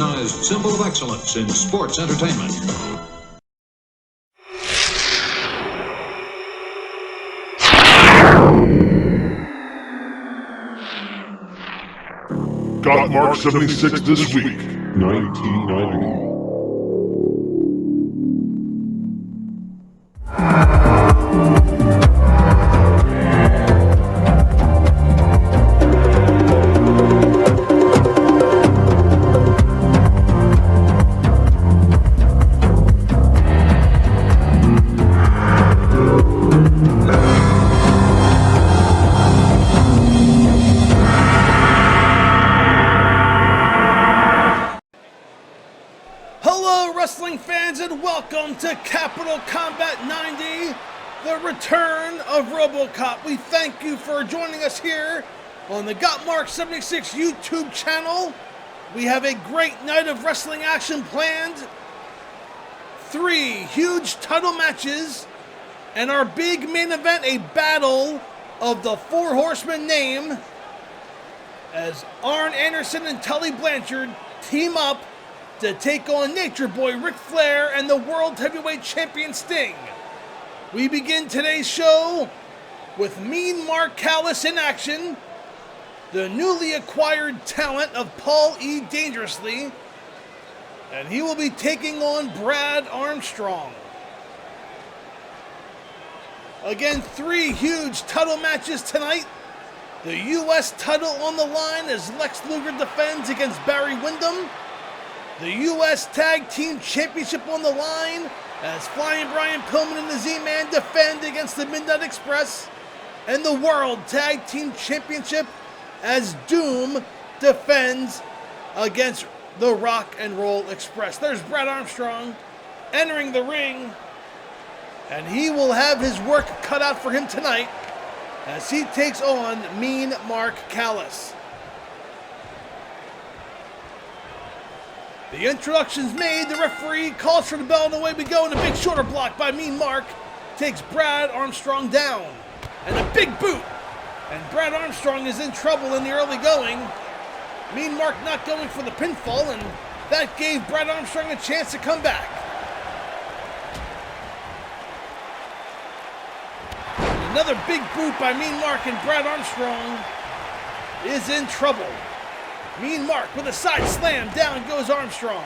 recognized symbol of excellence in sports entertainment. Got Mark 76 this week, 1990. Welcome to Capital Combat 90, the return of RoboCop. We thank you for joining us here on the Got Mark 76 YouTube channel. We have a great night of wrestling action planned. 3 huge title matches, and our big main event, a battle of the 4 Horsemen name, as Arn Anderson and Tully Blanchard team up to take on Nature Boy Ric Flair and the World Heavyweight Champion Sting. We begin today's show with Mean Mark Callis in action, the newly acquired talent of Paul E. Dangerously, and he will be taking on Brad Armstrong. Again, 3 huge title matches tonight. The U.S. title on the line as Lex Luger defends against Barry Windham. The U.S. Tag Team Championship on the line as Flyin, Brian Pillman and the Z-Man defend against the Midnight Express. And the World Tag Team Championship as Doom defends against the Rock and Roll Express. There's Brad Armstrong entering the ring, and he will have his work cut out for him tonight as he takes on Mean Mark Callis. The introduction's made, the referee calls for the bell, and away we go, and a big shoulder block by Mean Mark takes Brad Armstrong down. And a big boot, and Brad Armstrong is in trouble in the early going. Mean Mark not going for the pinfall, and that gave Brad Armstrong a chance to come back. And another big boot by Mean Mark, and Brad Armstrong is in trouble. Mean Mark with a side slam, down goes Armstrong.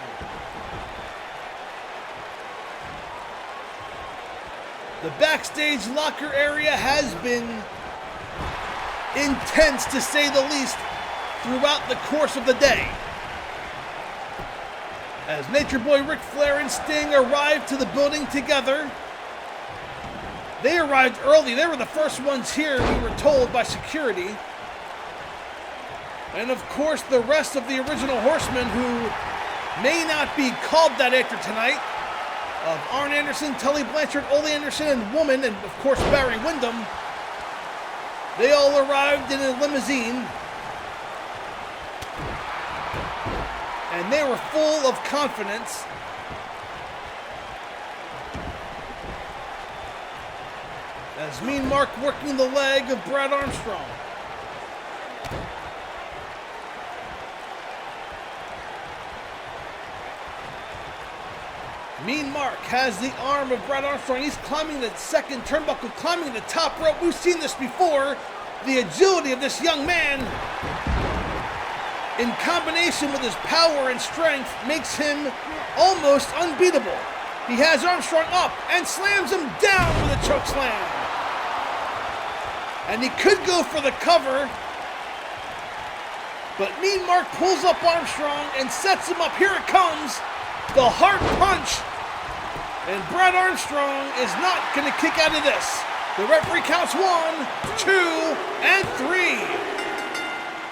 The backstage locker area has been intense, to say the least, throughout the course of the day. As Nature Boy Ric Flair and Sting arrived to the building together. They arrived early. They were the first ones here, we were told by security. And of course, the rest of the original Horsemen, who may not be called that after tonight, of Arn Anderson, Tully Blanchard, Ole Anderson, and Woman, and of course Barry Windham, they all arrived in a limousine, and they were full of confidence. As Mean Mark working the leg of Brad Armstrong. Mean Mark has the arm of Brad Armstrong. He's climbing the second turnbuckle, climbing the top rope. We've seen this before. The agility of this young man, in combination with his power and strength, makes him almost unbeatable. He has Armstrong up and slams him down with a choke slam. And he could go for the cover, but Mean Mark pulls up Armstrong and sets him up. Here it comes, the heart punch. And Brad Armstrong is not going to kick out of this. The referee counts 1, 2, and 3.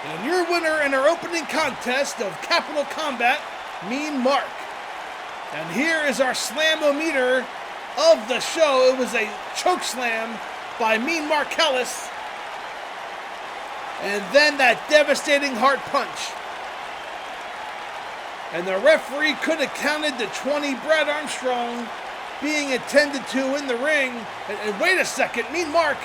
And your winner in our opening contest of Capital Combat, Mean Mark. And here is our slam-o-meter of the show. It was a choke slam by Mean Mark Callis. And then that devastating heart punch. And the referee could have counted to 20. Brad Armstrong being attended to in the ring. And wait a second, Mean Mark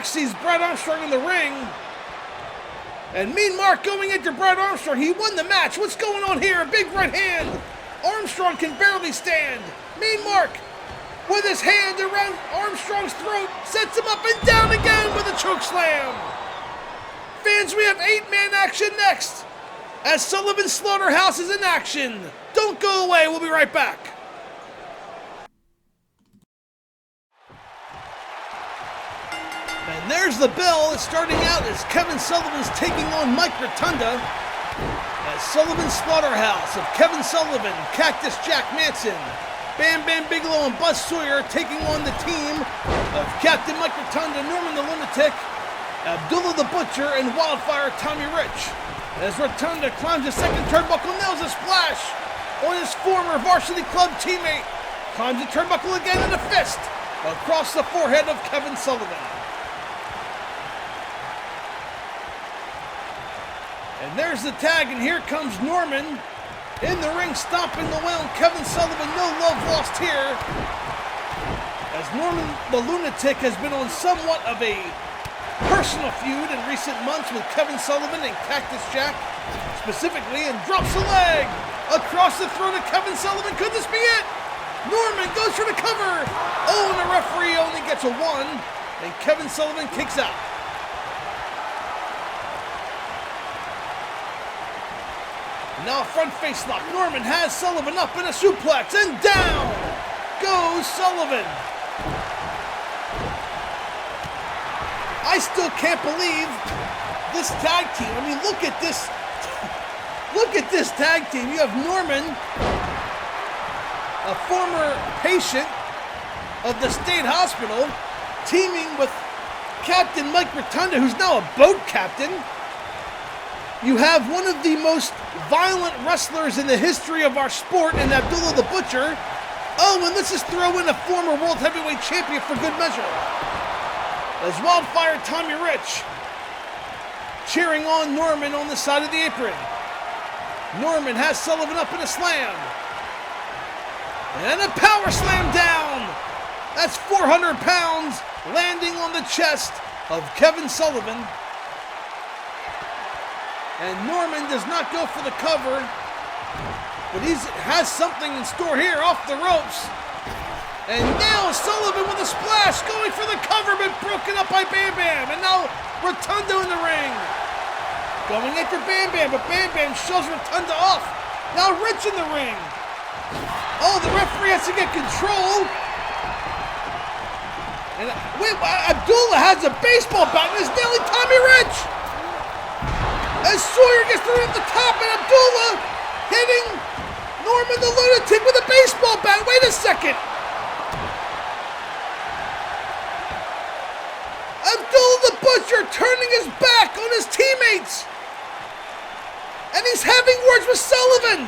sees Brad Armstrong in the ring. And Mean Mark going into Brad Armstrong. He won the match. What's going on here? A big right hand. Armstrong can barely stand. Mean Mark with his hand around Armstrong's throat, sets him up and down again with a choke slam. Fans, we have 8-man action next as Sullivan Slaughterhouse is in action. Don't go away. We'll be right back. And there's the bell. It's starting out as Kevin Sullivan's taking on Mike Rotunda. As Sullivan Slaughterhouse of Kevin Sullivan, Cactus Jack Manson, Bam Bam Bigelow and Buzz Sawyer taking on the team of Captain Mike Rotunda, Norman the Lunatic, Abdullah the Butcher, and Wildfire Tommy Rich. As Rotunda climbs the second turnbuckle, nails a splash on his former varsity club teammate. Climbs the turnbuckle again in a fist across the forehead of Kevin Sullivan. And there's the tag, and here comes Norman in the ring, stomping the wheel, and Kevin Sullivan, no love lost here. As Norman the Lunatic has been on somewhat of a personal feud in recent months with Kevin Sullivan and Cactus Jack specifically, and drops a leg across the throat of Kevin Sullivan. Could this be it? Norman goes for the cover. Oh, and the referee only gets a 1, and Kevin Sullivan kicks out. Now a front face lock. Norman has Sullivan up in a suplex, and down goes Sullivan. I still can't believe this tag team. I mean, look at this. Look at this tag team. You have Norman, a former patient of the state hospital, teaming with Captain Mike Rotunda, who's now a boat captain. You have one of the most violent wrestlers in the history of our sport in Abdullah the Butcher. Oh, and let's just throw in a former world heavyweight champion for good measure. As Wildfire Tommy Rich cheering on Norman on the side of the apron. Norman has Sullivan up in a slam. And a power slam down. That's 400 pounds landing on the chest of Kevin Sullivan. And Norman does not go for the cover, but he has something in store here off the ropes. And now Sullivan with a splash, going for the cover, but broken up by Bam Bam. And now Rotunda in the ring. Going after Bam Bam, but Bam Bam shoves Rotunda off. Now Rich in the ring. Oh, the referee has to get control. And wait, Abdullah has a baseball bat and is nailing Tommy Rich. As Sawyer gets through at the top, and Abdullah hitting Norman the Lunatic with a baseball bat. Wait a second. Abdullah the Butcher turning his back on his teammates. And he's having words with Sullivan.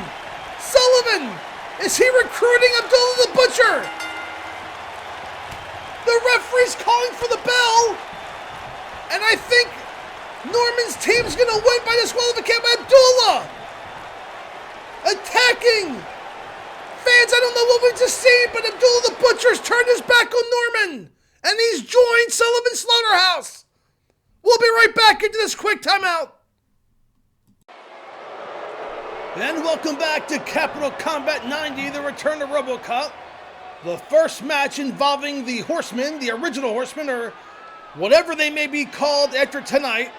Sullivan, is he recruiting Abdullah the Butcher? The referee's calling for the bell. And I think Norman's team's gonna win by disqualification. Abdullah attacking. Fans, I don't know what we just seen, but Abdullah the Butcher's turned his back on Norman, and he's joined Sullivan Slaughterhouse. We'll be right back into this quick timeout. And welcome back to Capital Combat 90, the return to RoboCop. The first match involving the Horsemen, the original Horsemen, or whatever they may be called after tonight,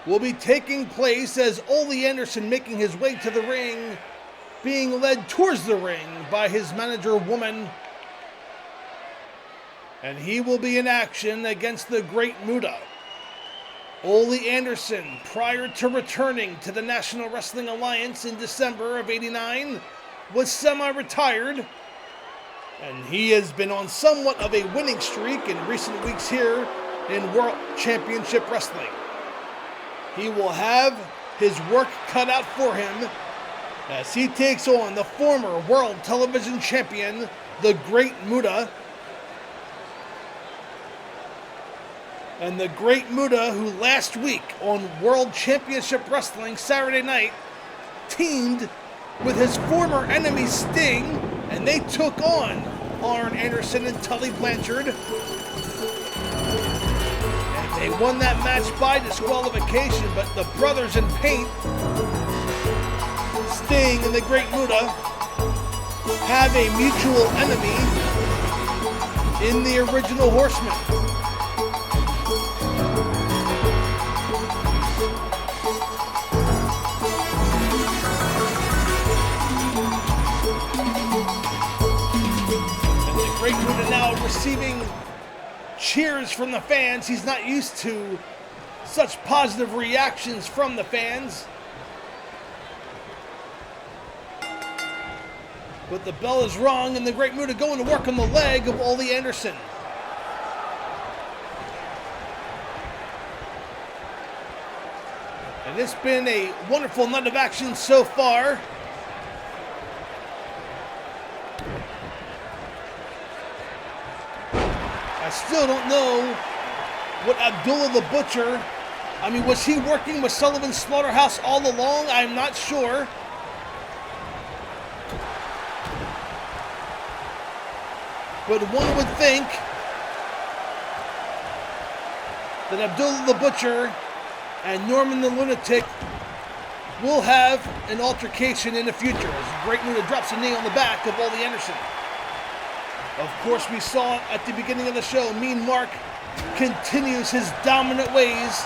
will be taking place as Ole Anderson making his way to the ring, being led towards the ring by his manager woman. And he will be in action against the Great Muta. Ole Anderson, prior to returning to the National Wrestling Alliance in December of '89, was semi-retired, and he has been on somewhat of a winning streak in recent weeks here in World Championship Wrestling. He will have his work cut out for him as he takes on the former World Television Champion, the Great Muta. And the Great Muta, who last week on World Championship Wrestling Saturday night teamed with his former enemy Sting, and they took on Arn Anderson and Tully Blanchard. And They won that match by disqualification, but the brothers in paint, Sting and the Great Muta, have a mutual enemy in the original Horsemen. And the Great Muta now receiving cheers from the fans. He's not used to such positive reactions from the fans. But the bell is rung, and the Great Muta going to work on the leg of Ole Anderson. And it's been a wonderful night of action so far. I still don't know what Abdullah the Butcher, I mean, was he working with Sullivan's Slaughterhouse all along? I'm not sure. But one would think that Abdullah the Butcher and Norman the Lunatic will have an altercation in the future as Great Muta drops a knee on the back of Ole Anderson. Of course, we saw at the beginning of the show, Mean Mark continues his dominant ways,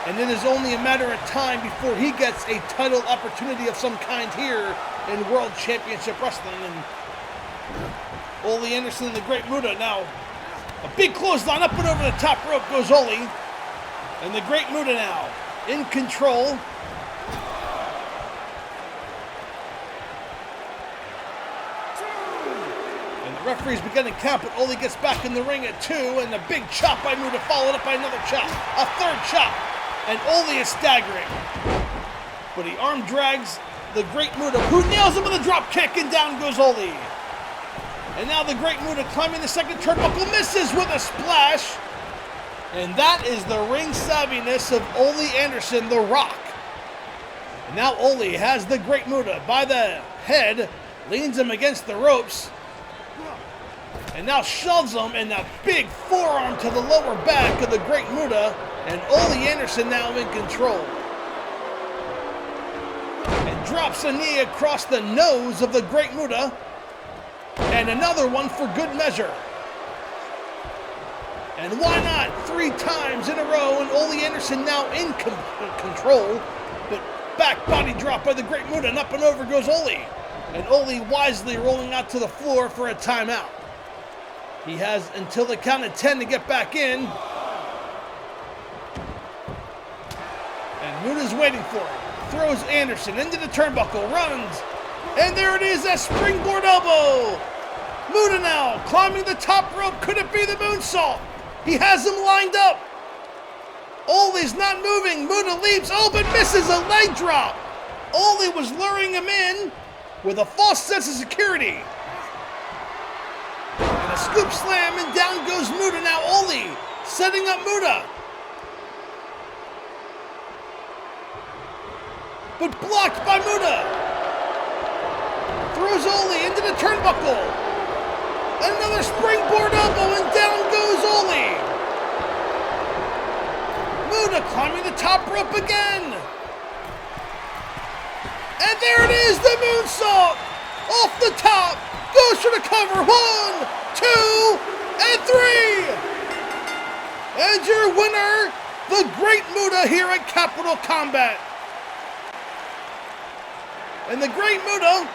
and it is only a matter of time before he gets a title opportunity of some kind here in World Championship Wrestling. And Ole Anderson and the Great Muta now. A big clothesline up and over the top rope goes Ole. And the Great Muta now in control. And the referee's beginning to count, but Ole gets back in the ring at 2. And the big chop by Muta followed up by another chop. A third chop. And Ole is staggering. But he arm drags the Great Muta, who nails him with a drop kick, and down goes Ole. And now the Great Muta climbing the second turnbuckle, misses with a splash. And that is the ring savviness of Ole Anderson, the Rock. And now Ole has the Great Muta by the head, leans him against the ropes, and now shoves him in that big forearm to the lower back of the Great Muta, and Ole Anderson now in control. And drops a knee across the nose of the Great Muta. And another one for good measure. And why not? 3 times in a row, and Ole Anderson now in control. But back body drop by the Great Muta, and up and over goes Ole. And Ole wisely rolling out to the floor for a timeout. He has until the count of 10 to get back in. And Muta's waiting for him. Throws Anderson into the turnbuckle, runs. And there it is, a springboard elbow. Muta now climbing the top rope. Could it be the moonsault? He has him lined up. Ole's not moving. Muta leaps. Oh, but misses a leg drop. Ole was luring him in with a false sense of security. And a scoop slam, and down goes Muta. Now Ole setting up Muta. But blocked by Muta. Throws Ole into the turnbuckle. Another springboard elbow, and down goes Ole. Muta climbing the top rope again. And there it is, the moonsault. Off the top. Goes for the cover. 1, 2, and 3. And your winner, the Great Muta here at Capital Combat. And the Great Muta,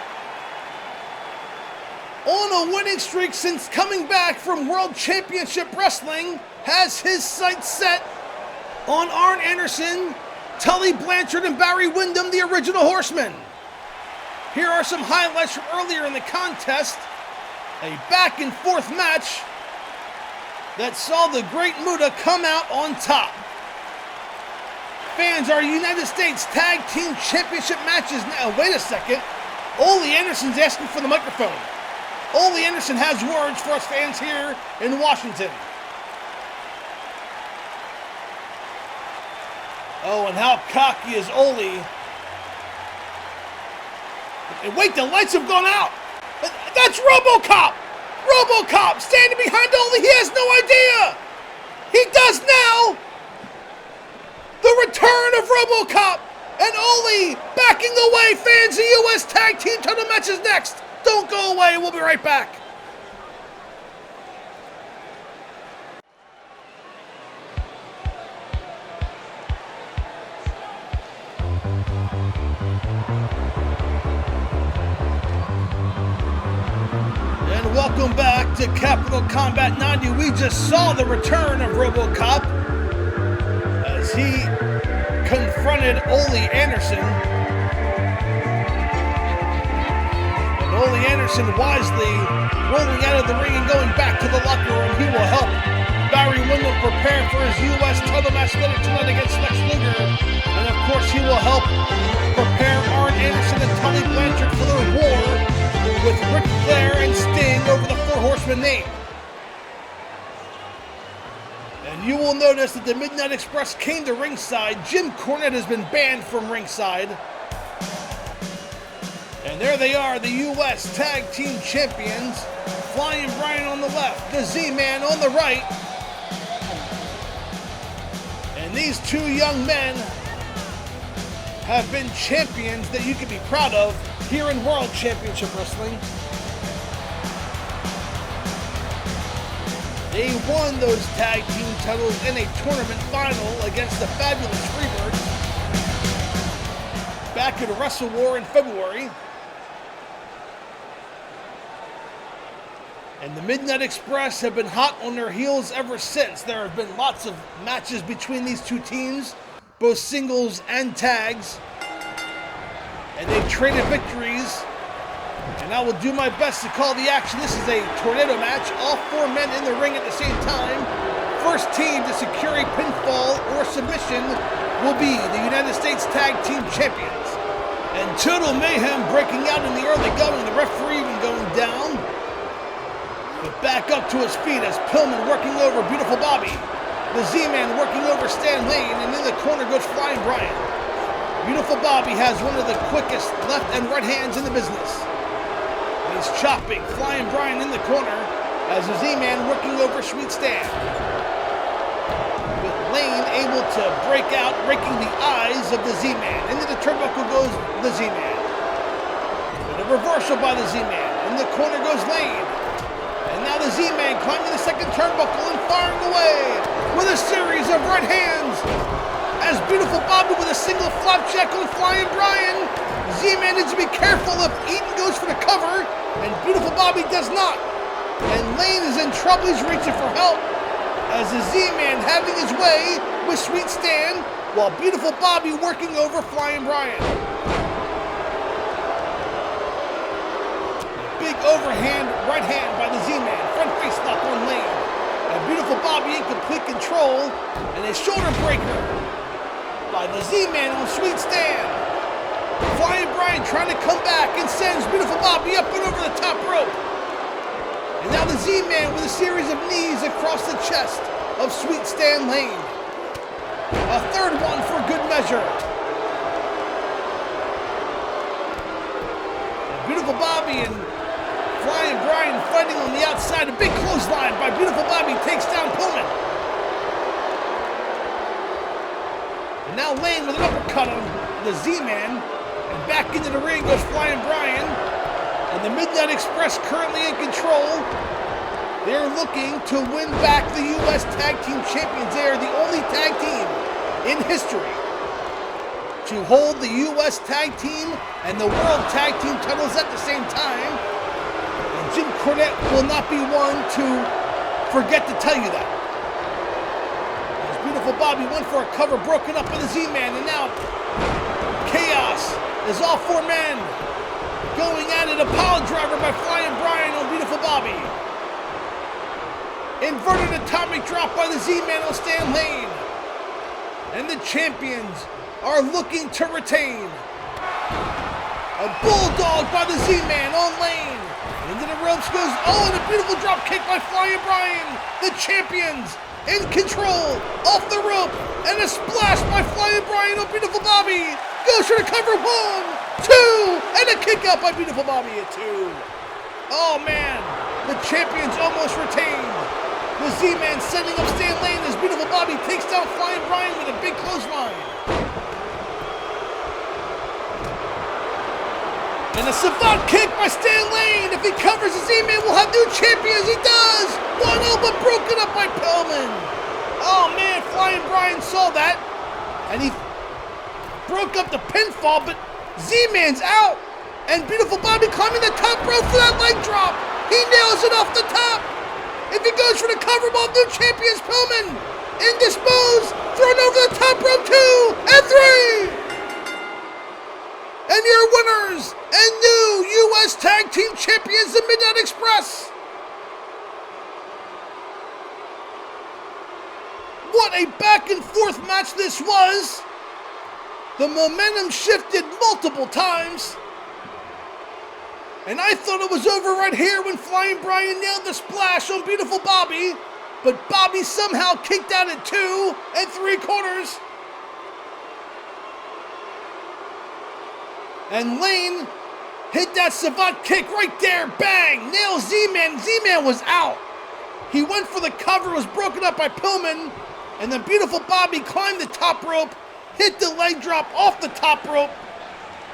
on a winning streak since coming back from World Championship Wrestling, has his sights set on Arn Anderson, Tully, Blanchard, and Barry Windham, the original Horsemen. Here are some highlights from earlier in the contest. A back and forth match that saw the Great Muta come out on top. Fans, our United States Tag Team Championship matches now. Wait a second. Ole Anderson's asking for the microphone. Ole Anderson has words for us fans here in Washington. Oh, and how cocky is Ole. And wait, the lights have gone out. That's RoboCop. RoboCop standing behind Ole. He has no idea. He does now. the return of RoboCop and Oli backing away. Fans, the U.S. Tag Team title match is next. Don't go away. We'll be right back. And welcome back to Capital Combat 90. We just saw the return of RoboCop as he confronted Ole Anderson. And Ole Anderson wisely rolling out of the ring and going back to the locker room. He will help Barry Windham prepare for his U.S. title match later tonight against Lex Luger. And of course he will help prepare Arn Anderson and Tully Blanchard for their war with Ric Flair and Sting over the Four Horsemen name. And you will notice that the Midnight Express came to ringside. Jim Cornette has been banned from ringside. And there they are, the U.S. Tag Team Champions. Flyin Brian on the left, the Z-Man on the right. And these two young men have been champions that you can be proud of here in World Championship Wrestling. They won those tag team titles in a tournament final against the Fabulous Freebirds back at Wrestle War in February. And the Midnight Express have been hot on their heels ever since. There have been lots of matches between these two teams, both singles and tags. And they've traded victories. And I will do my best to call the action. This is a tornado match. All four men in the ring at the same time. First team to secure a pinfall or submission will be the United States Tag Team Champions. And total mayhem breaking out in the early going. The referee even going down. But back up to his feet as Pillman working over Beautiful Bobby. The Z-Man working over Stan Lane. And in the corner goes Flyin Brian. Beautiful Bobby has one of the quickest left and right hands in the business. And he's chopping Flyin Brian in the corner as the Z-Man working over Sweet Stan. With Lane able to break out, raking the eyes of the Z-Man. Into the turnbuckle goes the Z-Man. With a reversal by the Z-Man. In the corner goes Lane. And now the Z-Man climbing the second turnbuckle and firing away with a series of right hands. As Beautiful Bobby with a single flapjack on Flyin Brian. Z-Man needs to be careful if Eaton goes for the cover, and Beautiful Bobby does not. And Lane is in trouble, he's reaching for help. As the Z-Man having his way with Sweet Stan, while Beautiful Bobby working over Flyin Brian. Big overhand right hand by the Z-Man, front face lock on Lane. And Beautiful Bobby in complete control, and a shoulder breaker by the Z-Man on Sweet Stan. Flyin Brian trying to come back and sends Beautiful Bobby up and over the top rope. And now the Z-Man with a series of knees across the chest of Sweet Stan Lane. A third one for good measure. And Beautiful Bobby and Flyin Brian fighting on the outside. A big clothesline by Beautiful Bobby takes down Pillman. And now Lane with an uppercut on the Z-Man. And back into the ring goes Flyin Brian. And the Midnight Express currently in control. They're looking to win back the U.S. Tag Team Champions. They are the only tag team in history to hold the U.S. Tag Team and the World Tag Team titles at the same time. And Jim Cornette will not be one to forget to tell you that. Beautiful Bobby went for a cover, broken up by the Z-Man, and now chaos as all four men going at it. A pile driver by Flyin Brian on Beautiful Bobby. Inverted atomic drop by the Z-Man on Stan Lane. And the champions are looking to retain. A bulldog by the Z-Man on Lane. Into the ropes goes, and a beautiful drop kick by Flyin Brian. The champions in control, off the rope, and a splash by Flyin Brian on Beautiful Bobby. Goes for the cover, 1, 2, and a kick out by Beautiful Bobby at 2. Oh man, the champions almost retained. The Z-Man setting up Stan Lane as Beautiful Bobby takes down Flying Brian with a big clothesline. And a savant kick by Stan Lane. If he covers the Z-Man, we'll have new champions. He does. One elbow broken up by Pillman. Oh man, Flying Brian saw that. And he broke up the pinfall, but Z-Man's out. And Beautiful Bobby climbing the top rope for that leg drop. He nails it off the top. If he goes for the cover, we'll have new champions. Pillman indisposed. Thrown over the top rope 2 and 3. And your winners and new U.S. Tag Team Champions, the Midnight Express. What a back and forth match this was. The momentum shifted multiple times. And I thought it was over right here when Flying Brian nailed the splash on Beautiful Bobby. But Bobby somehow kicked out at 2 3/4. And Lane hit that savant kick right there. Bang! Nails Z-Man. Z-Man was out. He went for the cover, was broken up by Pillman. And then Beautiful Bobby climbed the top rope, hit the leg drop off the top rope.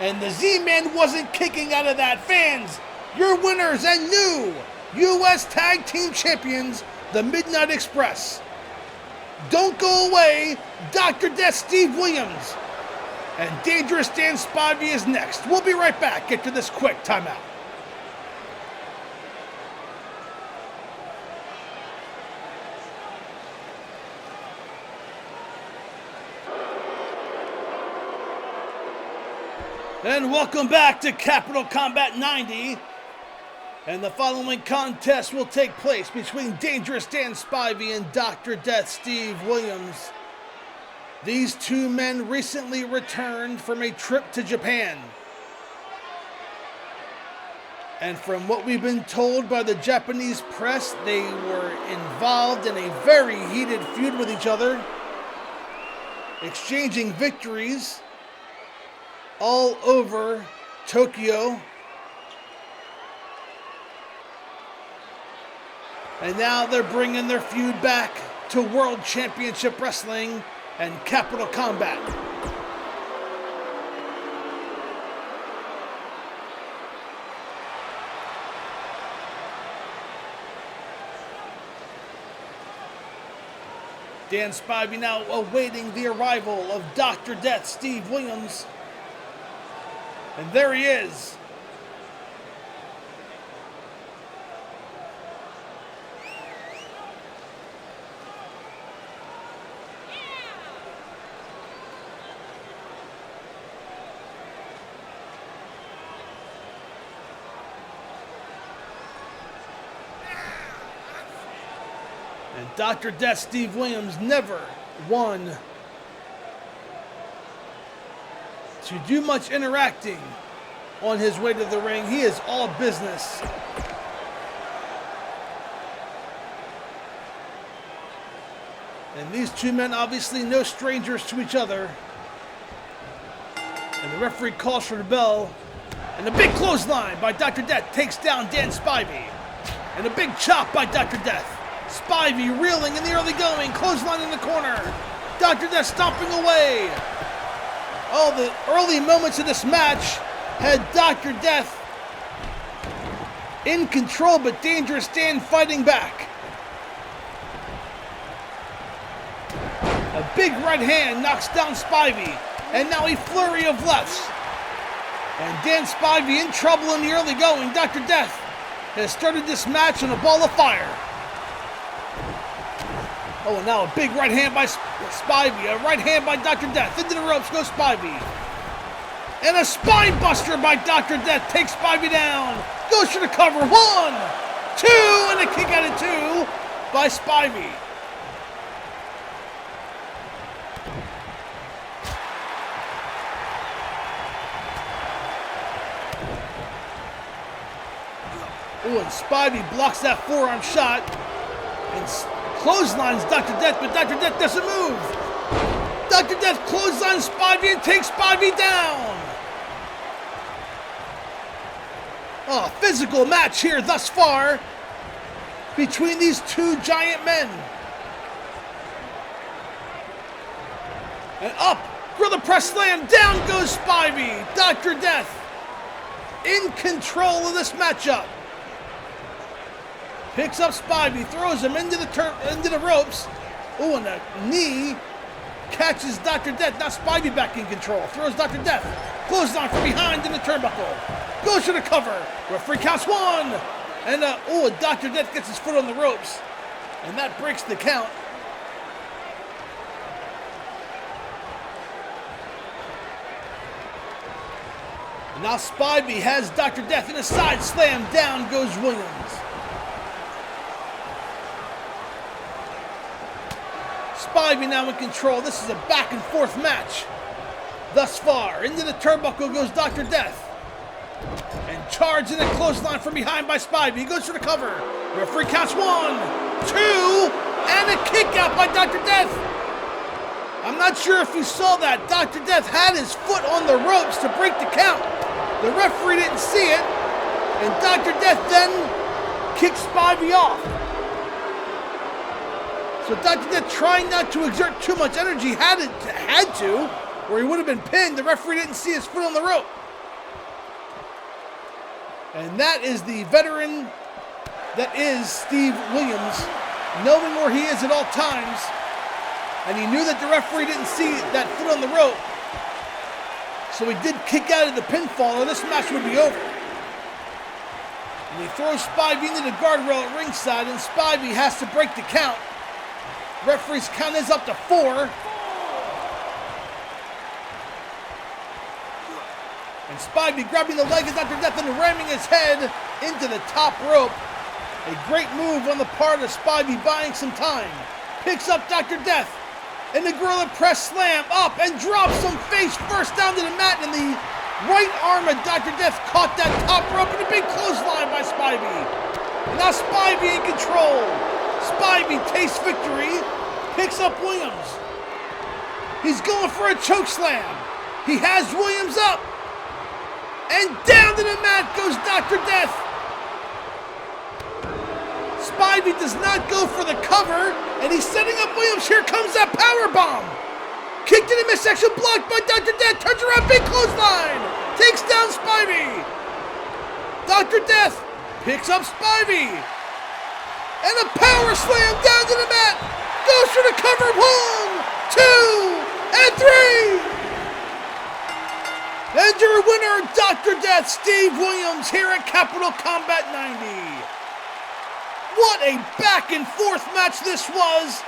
And the Z-Man wasn't kicking out of that. Fans, your winners and new U.S. Tag Team Champions, the Midnight Express. Don't go away, Dr. Death Steve Williams. And Dangerous Dan Spivey is next. We'll be right back after this quick timeout. And welcome back to Capital Combat 90. And the following contest will take place between Dangerous Dan Spivey and Dr. Death Steve Williams. These two men recently returned from a trip to Japan. And from what we've been told by the Japanese press, they were involved in a very heated feud with each other, exchanging victories all over Tokyo. And now they're bringing their feud back to World Championship Wrestling and Capital Combat. Dan Spivey now awaiting the arrival of Dr. Death Steve Williams. And there he is. And Dr. Death Steve Williams never won to do much interacting on his way to the ring. He is all business. And these two men obviously no strangers to each other. And the referee calls for the bell. And a big clothesline by Dr. Death takes down Dan Spivey. And a big chop by Dr. Death. Spivey reeling in the early going. Clothesline in the corner. Dr. Death stomping away. Oh, the early moments of this match had Dr. Death in control, but Dangerous Dan fighting back. A big right hand knocks down Spivey, and now a flurry of lefts. And Dan Spivey in trouble in the early going. Dr. Death has started this match on a ball of fire. Oh, and now a big right hand by Spivey. A right hand by Dr. Death. Into the ropes goes Spivey. And a spine buster by Dr. Death takes Spivey down. Goes for the cover. 1, 2, and a kick out at 2 by Spivey. Oh, and Spivey blocks that forearm shot. And clotheslines Dr. Death, but Dr. Death doesn't move. Dr. Death clotheslines Spivey and takes Spivey down. Oh, physical match here thus far. between these two giant men. And up, gorilla press slam, down goes Spivey. Dr. Death in control of this matchup. Picks up Spivey, throws him into the ropes. Oh, and a knee catches Dr. Death. Now Spivey back in control. Throws Dr. Death. Clothesline from behind in the turnbuckle. Goes for the cover. Referee counts one. And Dr. Death gets his foot on the ropes. And that breaks the count. And now Spivey has Dr. Death in a side slam. Down goes Williams. Spivey now in control. This is a back and forth match. Thus far, into the turnbuckle goes Dr. Death. And charged in a clothesline from behind by Spivey. He goes for the cover. Referee counts 1, 2, and a kick out by Dr. Death. I'm not sure if you saw that. Dr. Death had his foot on the ropes to break the count. The referee didn't see it, and Dr. Death then kicked Spivey off. So Dr. Death, trying not to exert too much energy, had to, or he would have been pinned. The referee didn't see his foot on the rope. And that is the veteran that is Steve Williams, knowing where he is at all times. And he knew that the referee didn't see that foot on the rope. So he did kick out of the pinfall, or this match would be over. And he throws Spivey into the guardrail at ringside, and Spivey has to break the count. Referee's count is up to 4. And Spivey grabbing the leg of Dr. Death and ramming his head into the top rope. A great move on the part of Spivey, buying some time. Picks up Dr. Death. And the gorilla press slam up and drops him face first down to the mat. And the right arm of Dr. Death caught that top rope in a big clothesline by Spivey. And now Spivey in control. Spivey tastes victory. Picks up Williams. He's going for a choke slam. He has Williams up. And down to the mat goes Dr. Death. Spivey does not go for the cover, and he's setting up Williams. Here comes that power bomb. Kick to the midsection, blocked by Dr. Death. Turns around, big clothesline. Takes down Spivey. Dr. Death picks up Spivey. And a power slam down to the mat. Goes for the cover. 1, 2, and 3. And your winner, Dr. Death, Steve Williams, here at Capital Combat 90. What a back and forth match this was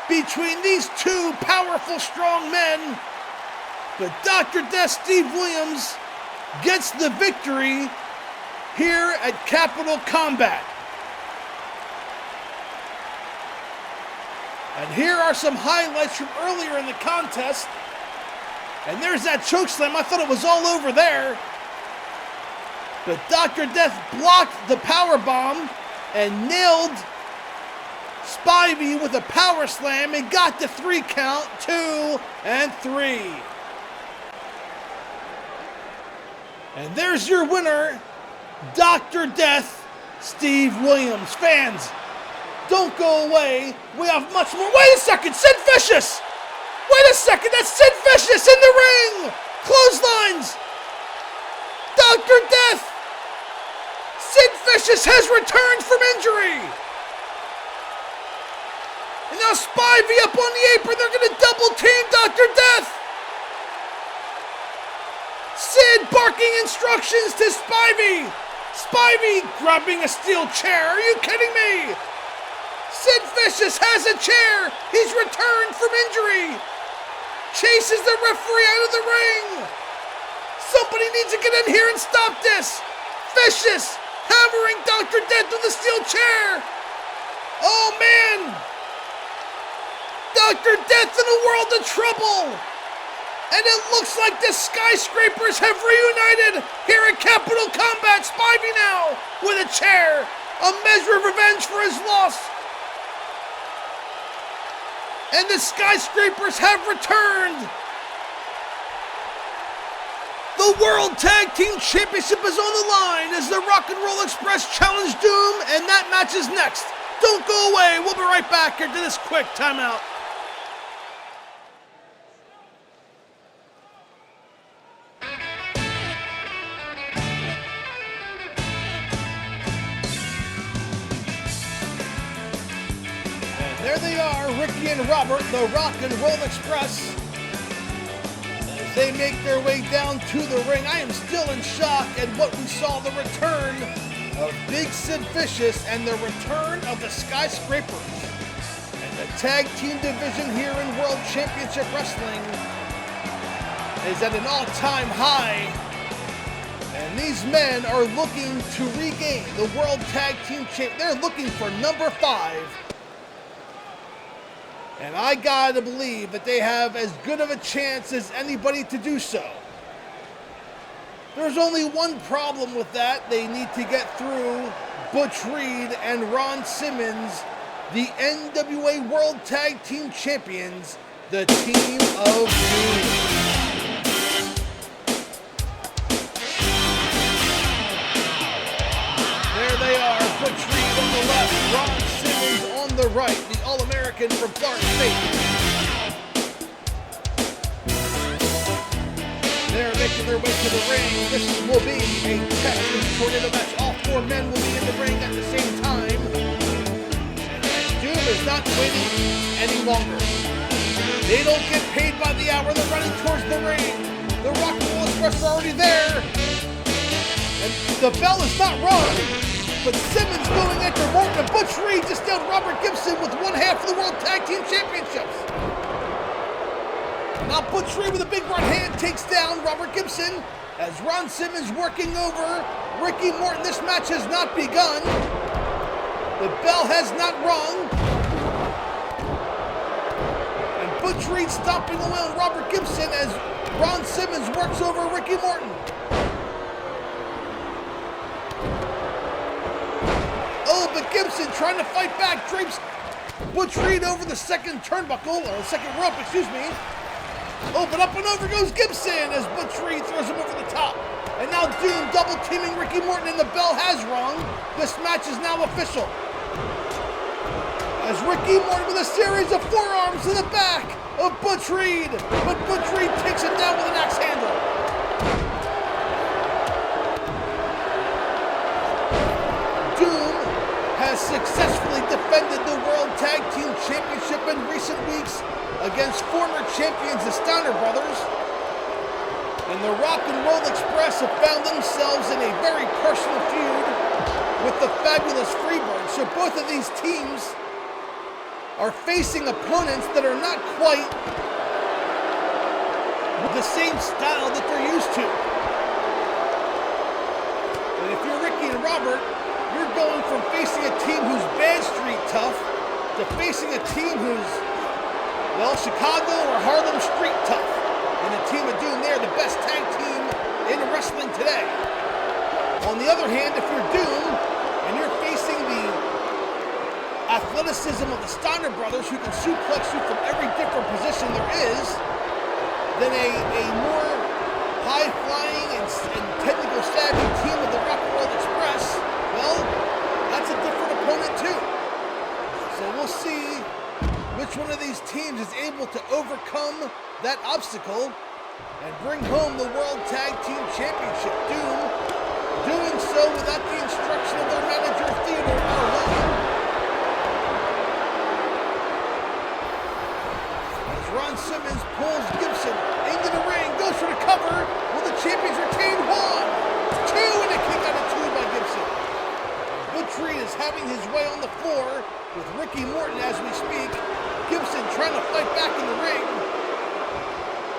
between these two powerful, strong men. But Dr. Death, Steve Williams, gets the victory here at Capital Combat. And here are some highlights from earlier in the contest. And there's that chokeslam. I thought it was all over there. But Dr. Death blocked the power bomb and nailed Spivey with a power slam and got the 3 count, 2, and 3. And there's your winner, Dr. Death, Steve Williams. Fans, don't go away. We have much more. Wait a second, Sid Vicious! Wait a second, that's Sid Vicious in the ring! Clotheslines! Dr. Death! Sid Vicious has returned from injury! And now Spivey up on the apron, they're gonna double team Dr. Death! Sid barking instructions to Spivey! Spivey grabbing a steel chair, are you kidding me? Sid Vicious has a chair! He's returned from injury! Chases the referee out of the ring! Somebody needs to get in here and stop this! Vicious hammering Dr. Death with a steel chair! Oh man! Dr. Death in a world of trouble! And it looks like the skyscrapers have reunited here at Capital Combat. Spivey now with a chair! A measure of revenge for his loss! And the skyscrapers have returned! The World Tag Team Championship is on the line as the Rock and Roll Express challenge Doom, and that match is next Don't go away. We'll be right back into this quick timeout. And there they are, Ricky and Robert, the Rock and Roll Express. As they make their way down to the ring, I am still in shock at what we saw, the return of Big Sid Vicious and the return of the Skyscrapers. And the tag team division here in World Championship Wrestling is at an all-time high. And these men are looking to regain the World Tag Team Champ. They're looking for number 5. And I gotta believe that they have as good of a chance as anybody to do so. There's only one problem with that. They need to get through Butch Reed and Ron Simmons, the NWA World Tag Team Champions, the Team of Doom. There they are, Butch Reed on the left, Ron Simmons on the right, the All-American from Florida State. They're making their way to the ring. This will be a Texas tornado match. All 4 men will be in the ring at the same time. And Doom is not waiting any longer. They don't get paid by the hour. They're running towards the ring. The Rock and Roll Express are already there. And the bell is not rung. But Simmons going after Morton, and Butch Reed just down Robert Gibson with 1/2 of the World Tag Team Championships. Now Butch Reed with a big right hand takes down Robert Gibson as Ron Simmons working over Ricky Morton. This match has not begun. The bell has not rung. And Butch Reed stomping away on Robert Gibson as Ron Simmons works over Ricky Morton. Oh, but Gibson trying to fight back, drapes Butch Reed over the second turnbuckle, or the second rope, excuse me. Oh, but up and over goes Gibson as Butch Reed throws him over the top. And now Doom double teaming Ricky Morton, and the bell has rung. This match is now official. As Ricky Morton with a series of forearms to the back of Butch Reed. But Butch Reed takes him down with an axe handle. Doom has successfully defended the World Tag Team Championship in recent weeks against former champions, the Steiner Brothers. And the Rock and Roll Express have found themselves in a very personal feud with the Fabulous Freebirds. So both of these teams are facing opponents that are not quite the same style that they're used to. And if you're Ricky and Robert, you're going from facing a team who's bad street tough to facing a team who's, well, Chicago or Harlem street tough. And the Team of Doom, they're the best tag team in wrestling today. On the other hand, if you're Doom and you're facing the athleticism of the Steiner Brothers, who can suplex you from every different position there is, then a more high-flying and technical savvy team of the Rock and Roll Express, well, that's a different opponent too. So we'll see which one of these teams is able to overcome that obstacle and bring home the World Tag Team Championship. Doom doing so without the instruction of their manager, Theodore Arlone. As Ron Simmons pulls Gibson into the ring, goes for the cover. Will the champions retain? 1, 2, and a kick out of 2 by Gibson. Butch Reed is having his way on the floor with Ricky Morton as we speak. Gibson trying to fight back in the ring.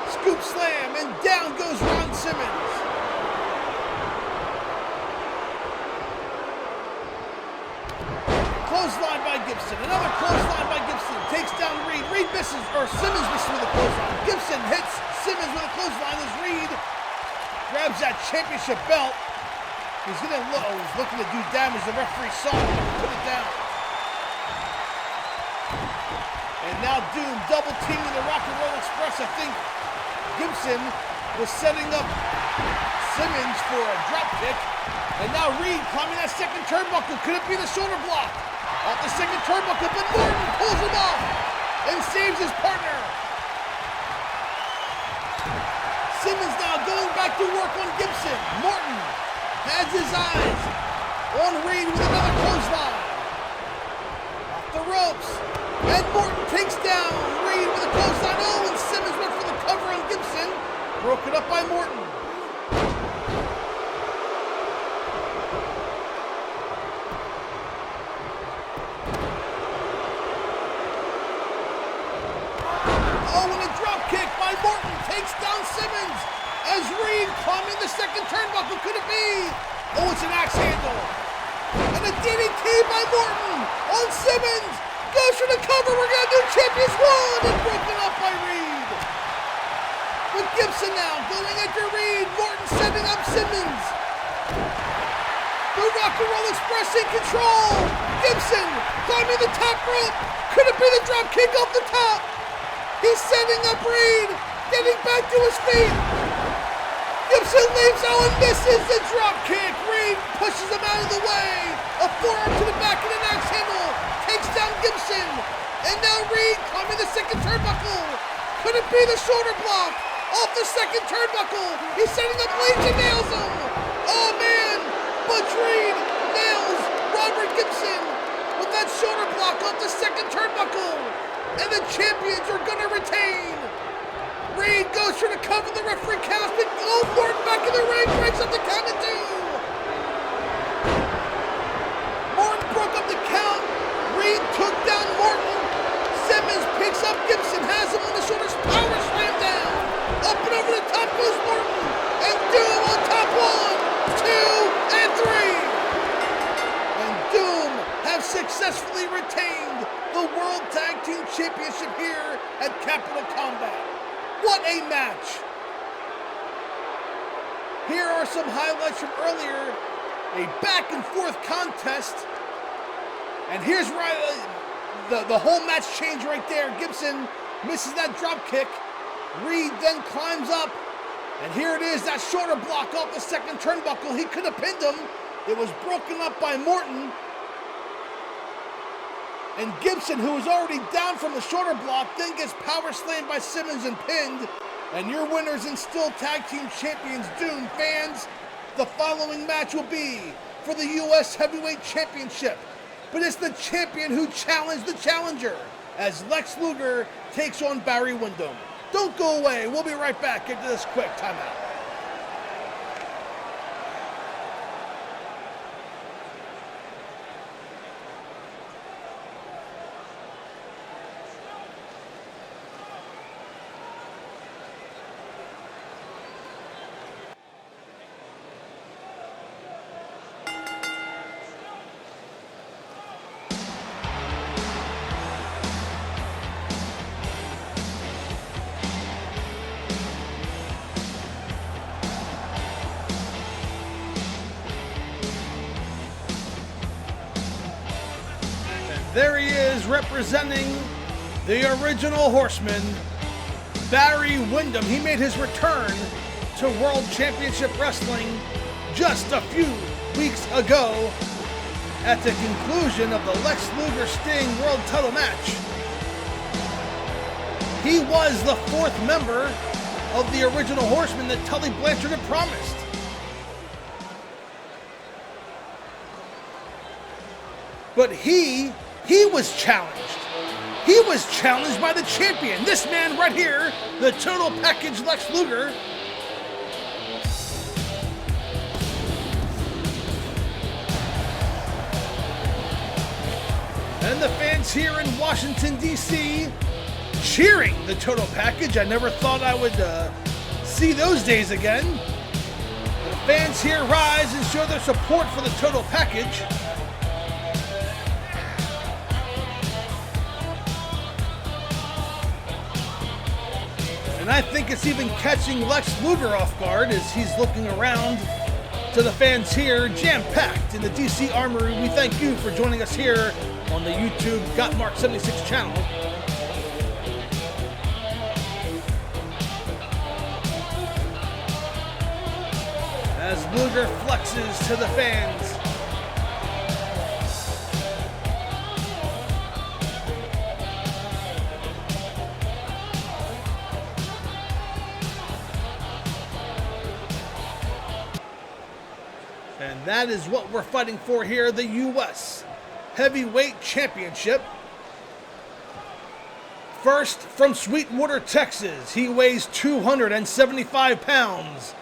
Scoop slam, and down goes Ron Simmons. Clothesline by Gibson. Another clothesline by Gibson. Takes down Reed. Reed misses, or Simmons misses with a clothesline. Gibson hits Simmons with a clothesline as Reed grabs that championship belt. He's gonna he's looking to do damage. The referee saw him and put it down. And now Doom double teaming the Rock and Roll Express. I think Gibson was setting up Simmons for a drop kick. And now Reed climbing that second turnbuckle. Could it be the shoulder block? Off the second turnbuckle, but Morton pulls him off and saves his partner. Simmons now going back to work on Gibson. Morton has his eyes on Reed with another clothesline. Off the ropes, and Morton takes down Reed with a clothesline. Oh, and Simmons went for the cover on Gibson. Broken up by Morton. Morton takes down Simmons as Reed climbing the second turnbuckle. Could it be? Oh, it's an axe handle. And a DDT by Morton on Simmons. Goes for the cover. We're going to do champions one. And broken up by Reed. But Gibson now going after Reed. Morton setting up Simmons. The Rock and Roll Express in control. Gibson climbing the top rope. Could it be the drop kick off the top? He's setting up Reed, getting back to his feet. Gibson leaps out and misses the drop kick. Reed pushes him out of the way. A forearm to the back and an axe handle. Takes down Gibson. And now Reed climbing the second turnbuckle. Could it be the shoulder block? Off the second turnbuckle. He's setting up Legion, nails him. Oh man, Butch Reed nails Robert Gibson with that shoulder block off the second turnbuckle. And the champions are going to retain. Reed goes for the cover. The referee counts. But Morton back in the ring. Breaks up the count to 2. Morton broke up the count. Reed took down Morton. Simmons picks up Gibson. Has him on the shoulders. Power slam down. Up and over the top goes Morton. And Doom on top 1, 2, and 3. And Doom have successfully retained the World Tag Team Championship here at Capital Combat. What a match! Here are some highlights from earlier. A back and forth contest. And here's the whole match change right there. Gibson misses that drop kick. Reed then climbs up. And here it is, that shoulder block off the second turnbuckle. He could have pinned him. It was broken up by Morton. And Gibson, who was already down from the shoulder block, then gets power slammed by Simmons and pinned. And your winners and still tag team champions, Doom fans. The following match will be for the U.S. Heavyweight Championship. But it's the champion who challenged the challenger as Lex Luger takes on Barry Windham. Don't go away. We'll be right back into this quick timeout. There he is, representing the original Horsemen, Barry Windham. He made his return to World Championship Wrestling just a few weeks ago at the conclusion of the Lex Luger Sting World Title match. He was the 4th member of the original Horsemen that Tully Blanchard had promised. But he was challenged. He was challenged by the champion. This man right here, the total package Lex Luger. And the fans here in Washington, D.C. cheering the total package. I never thought I would see those days again. The fans here rise and show their support for the total package. And I think it's even catching Lex Luger off guard as he's looking around to the fans here, jam-packed in the DC Armory. We thank you for joining us here on the YouTube Got Mark 76 channel. As Luger flexes to the fans. that is what we're fighting for here, the U.S. Heavyweight Championship. First, from Sweetwater, Texas, he weighs 275 pounds.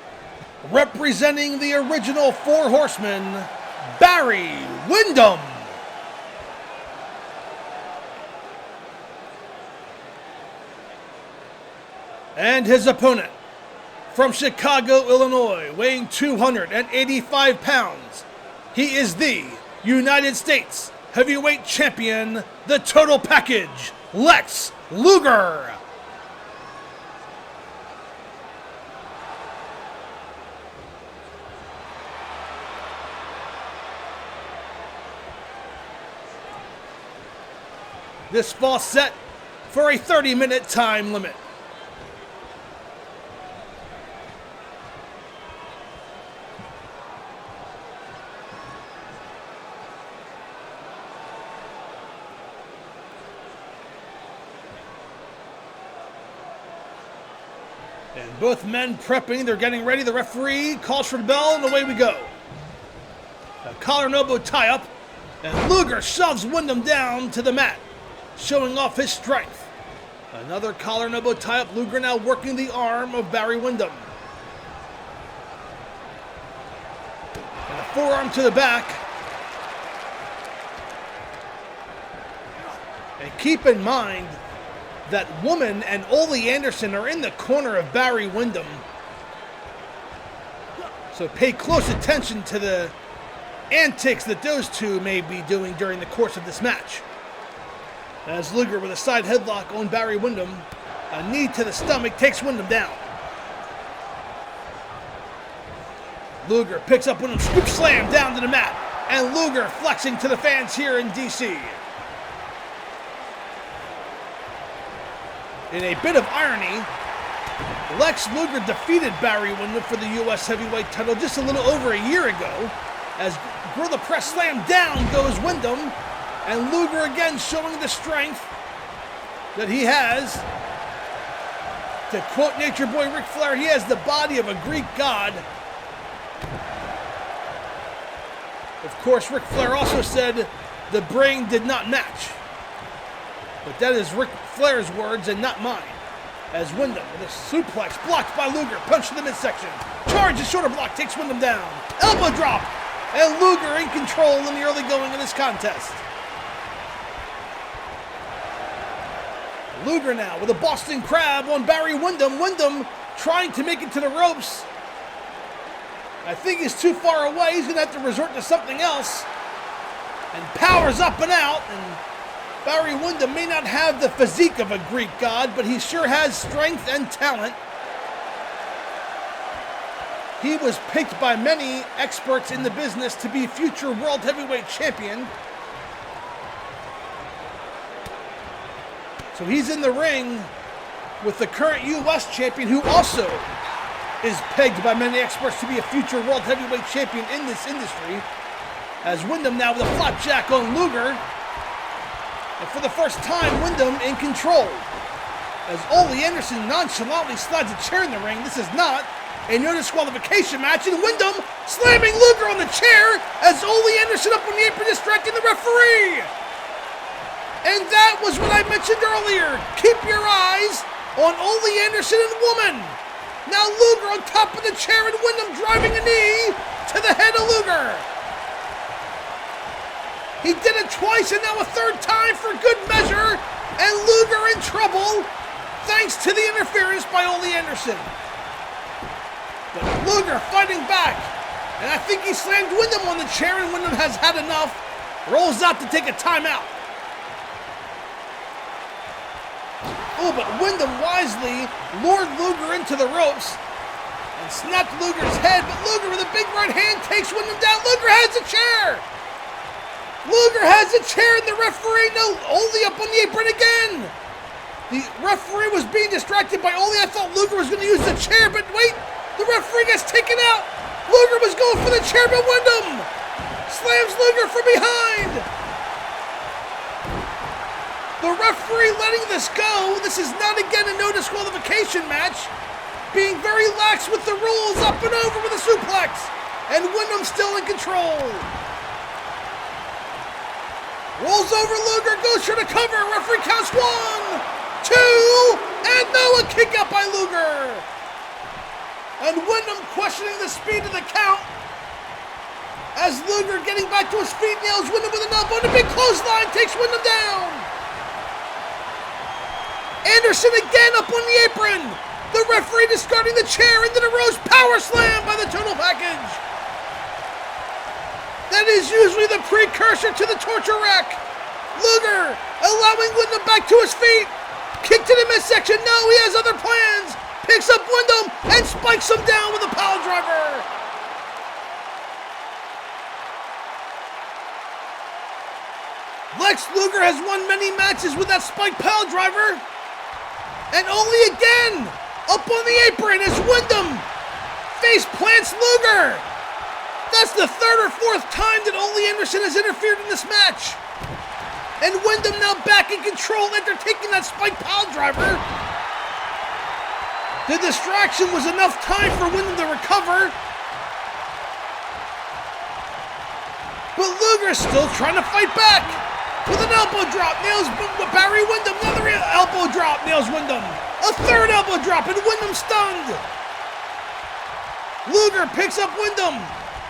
Representing the original Four Horsemen, Barry Windham. And his opponent, from Chicago, Illinois, weighing 285 pounds, he is the United States Heavyweight Champion, the Total Package, Lex Luger. This fall set for a 30-minute time limit. And both men prepping, they're getting ready. The referee calls for the bell, and away we go. A collar and elbow tie-up, and Luger shoves Windham down to the mat, showing off his strength. Another collar and elbow tie-up. Luger now working the arm of Barry Windham. And a forearm to the back. And keep in mind that Woman and Ole Anderson are in the corner of Barry Windham. So pay close attention to the antics that those two may be doing during the course of this match. As Luger with a side headlock on Barry Windham, a knee to the stomach takes Windham down. Luger picks up Windham, scoop slam down to the mat, and Luger flexing to the fans here in DC. In a bit of irony, Lex Luger defeated Barry Windham for the U.S. Heavyweight title just a little over a year ago. As Gorilla Press slam down goes Windham, and Luger again showing the strength that he has. To quote Nature Boy Ric Flair, he has the body of a Greek god. Of course, Ric Flair also said the brain did not match. But that is Ric Flair's words and not mine. As Windham with a suplex blocked by Luger, punch to the midsection. Charge, a shoulder block, takes Windham down. Elbow drop, and Luger in control in the early going of this contest. Luger now with a Boston Crab on Barry Windham. Windham trying to make it to the ropes. I think he's too far away. He's going to have to resort to something else. And powers up and out. And Barry Windham may not have the physique of a Greek god, but he sure has strength and talent. He was picked by many experts in the business to be future World Heavyweight Champion. So he's in the ring with the current U.S. champion, who also is pegged by many experts to be a future World Heavyweight Champion in this industry. As Windham now with a flapjack on Luger. And for the first time, Windham in control. As Ole Anderson nonchalantly slides a chair in the ring. This is not a no disqualification match. And Windham slamming Luger on the chair as Ole Anderson up on the apron distracting the referee. And that was what I mentioned earlier. Keep your eyes on Ole Anderson and Woman. Now Luger on top of the chair and Windham driving a knee to the head of Luger. He did it twice and now a third time for good measure. And Luger in trouble thanks to the interference by Ole Anderson. But Luger fighting back. And I think he slammed Windham on the chair and Windham has had enough. Rolls out to take a timeout. Oh, but Windham wisely lured Luger into the ropes and snapped Luger's head, but Luger with a big right hand takes Windham down. Luger has a chair! Luger has a chair and the referee, no, Ole up on the apron again! The referee was being distracted by Ole. I thought Luger was going to use the chair, but wait, the referee gets taken out! Luger was going for the chair, but Windham slams Luger from behind! The referee letting this go. This is not again a no disqualification match. Being very lax with the rules, up and over with a suplex. And Windham still in control. Rolls over Luger, goes for the cover. Referee counts 1, 2, and no, a kick out by Luger. And Windham questioning the speed of the count. As Luger getting back to his feet, nails Windham with an elbow, and a big clothesline takes Windham down. Anderson again up on the apron. The referee discarding the chair into the ropes, power slam by the total package. That is usually the precursor to the torture rack. Luger allowing Windham back to his feet. Kick to the midsection. No, he has other plans. Picks up Windham and spikes him down with a pile driver. Lex Luger has won many matches with that spike pile driver. And only again up on the apron as Windham face plants Luger. That's the third or fourth time that Ole Anderson has interfered in this match. And Windham now back in control after taking that spike pile driver. The distraction was enough time for Windham to recover. But Luger's still trying to fight back. With an elbow drop, nails Barry Windham. Another elbow drop, nails Windham. A third elbow drop, and Windham stunned. Luger picks up Windham.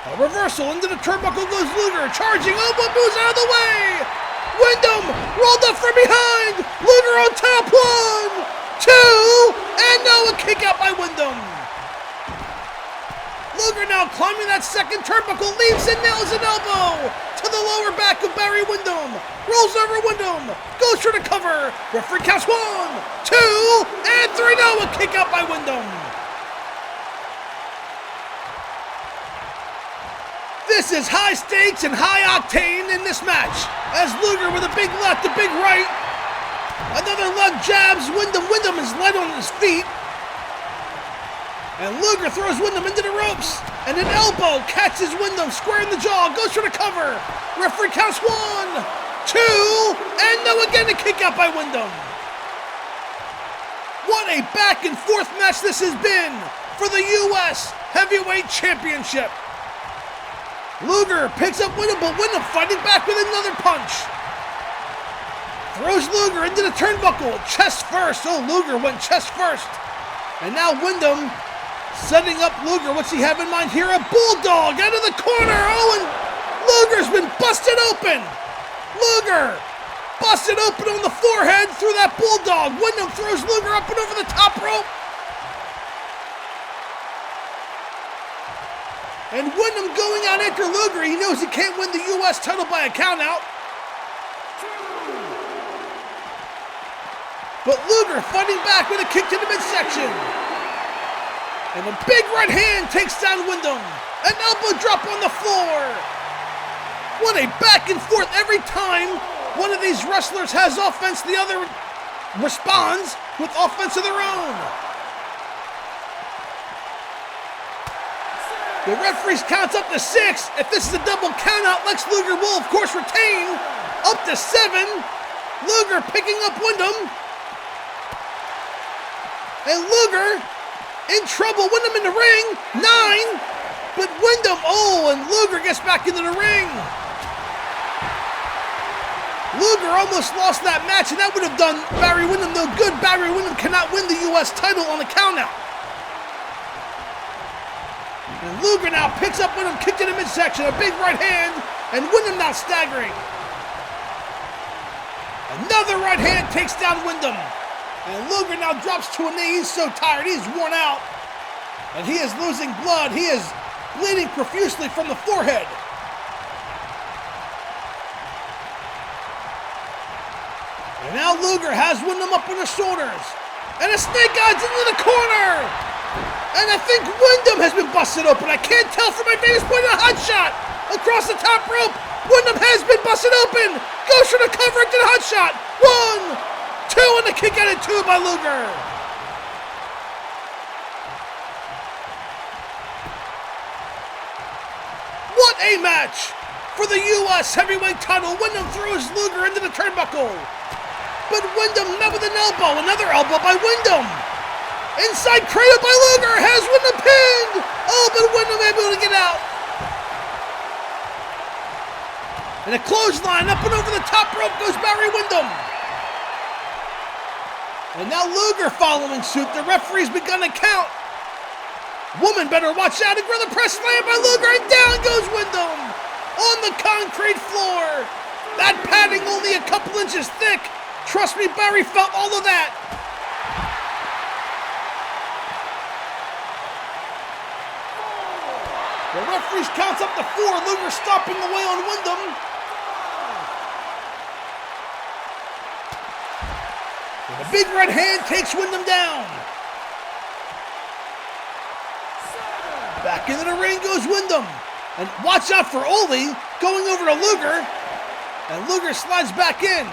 A reversal into the turnbuckle goes Luger, charging, elbow moves out of the way! Windham rolled up from behind! Luger on top, 1, 2, and now a kick out by Windham! Luger now climbing that second turnbuckle, leaps and nails an elbow to the lower back of Barry Windham. Rolls over Windham, goes for the cover, referee counts 1, 2, and 3, now a kick out by Windham! This is high stakes and high octane in this match. As Luger with a big left, a big right. Another left jabs Windham. Windham is light on his feet. And Luger throws Windham into the ropes. And an elbow catches Windham square in the jaw. Goes for the cover. Referee counts 1, 2, and no, again a kick out by Windham. What a back and forth match this has been for the U.S. Heavyweight Championship. Luger picks up Windham, but Windham fighting back with another punch. Throws Luger into the turnbuckle, chest first. Oh, Luger went chest first. And now Windham setting up Luger. What's he have in mind here? A bulldog out of the corner. Oh, and Luger's been busted open. Luger busted open on the forehead through that bulldog. Windham throws Luger up and over the top rope. And Windham going out after Luger. He knows he can't win the U.S. title by a countout. But Luger fighting back with a kick to the midsection. And a big right hand takes down Windham. An elbow drop on the floor. What a back and forth. Every time one of these wrestlers has offense, the other responds with offense of their own. The referee counts up to 6. If this is a double countout, Lex Luger will, of course, retain. Up to 7. Luger picking up Windham. And Luger in trouble. Windham in the ring. 9. But Windham, oh, and Luger gets back into the ring. Luger almost lost that match, and that would have done Barry Windham no good. Barry Windham cannot win the U.S. title on a countout. And Luger now picks up Windham, kick to the midsection, a big right hand, and Windham now staggering. Another right hand takes down Windham. And Luger now drops to a knee. He's so tired, he's worn out. And he is losing blood. He is bleeding profusely from the forehead. And now Luger has Windham up on his shoulders. And a snake eyes into the corner. And I think Windham has been busted open. I can't tell from my vantage point. A hot shot across the top rope. Windham has been busted open. Goes for the cover into the hot shot. 1, 2, and the kick out at 2 by Luger. What a match for the U.S. Heavyweight title. Windham throws Luger into the turnbuckle. But Windham met with an elbow. Another elbow by Windham. Inside cradle by Luger, has Windham pinned! Oh, but Windham able to get out. And a clothesline, up and over the top rope goes Barry Windham. And now Luger following suit. The referee's begun to count. Woman better watch out. Another press slam by Luger, and down goes Windham on the concrete floor. That padding only a couple inches thick. Trust me, Barry felt all of that. The referee counts up to 4. Luger stopping away on Windham. And a big red hand takes Windham down. Back into the ring goes Windham. And watch out for Ole going over to Luger. And Luger slides back in.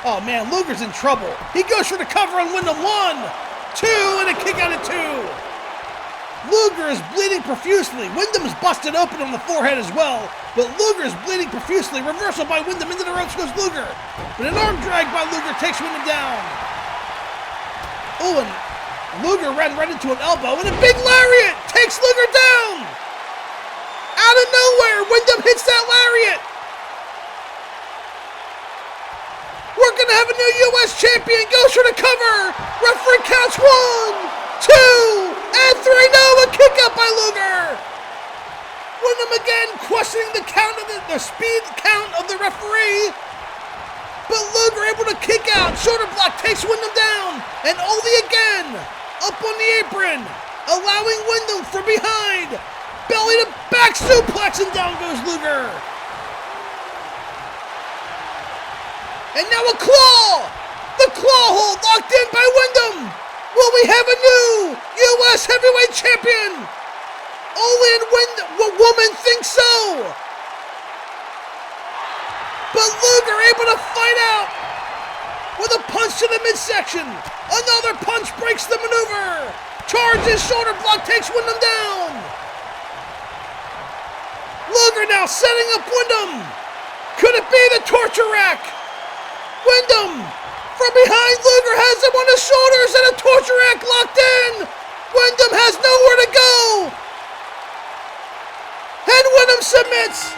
Oh man, Luger's in trouble. He goes for the cover on Windham. 1, 2, and a kick out at 2. Luger is bleeding profusely. Windham is busted open on the forehead as well. But Luger is bleeding profusely. Reversal by Windham. Into the ropes goes Luger. But an arm drag by Luger takes Windham down. Oh, and Luger ran right into an elbow. And a big lariat takes Luger down. Out of nowhere, Windham hits that lariat. We're going to have a new U.S. champion. Goes for the cover. Referee counts 1, 2, and 3. No, a kick out by Luger. Windham again questioning the count of the speed count of the referee. But Luger able to kick out. Shoulder block takes Windham down. And Ole again up on the apron, allowing Windham from behind. Belly to back suplex, and down goes Luger. And now a claw! The claw hold locked in by Windham! Will we have a new U.S. heavyweight champion? Ole and Woman think so! But Luger able to fight out with a punch to the midsection. Another punch breaks the maneuver. Charges, shoulder block takes Windham down. Luger now setting up Windham. Could it be the torture rack? Windham from behind. Luger has him on his shoulders and a torture rack locked in. Windham has nowhere to go. And Windham submits.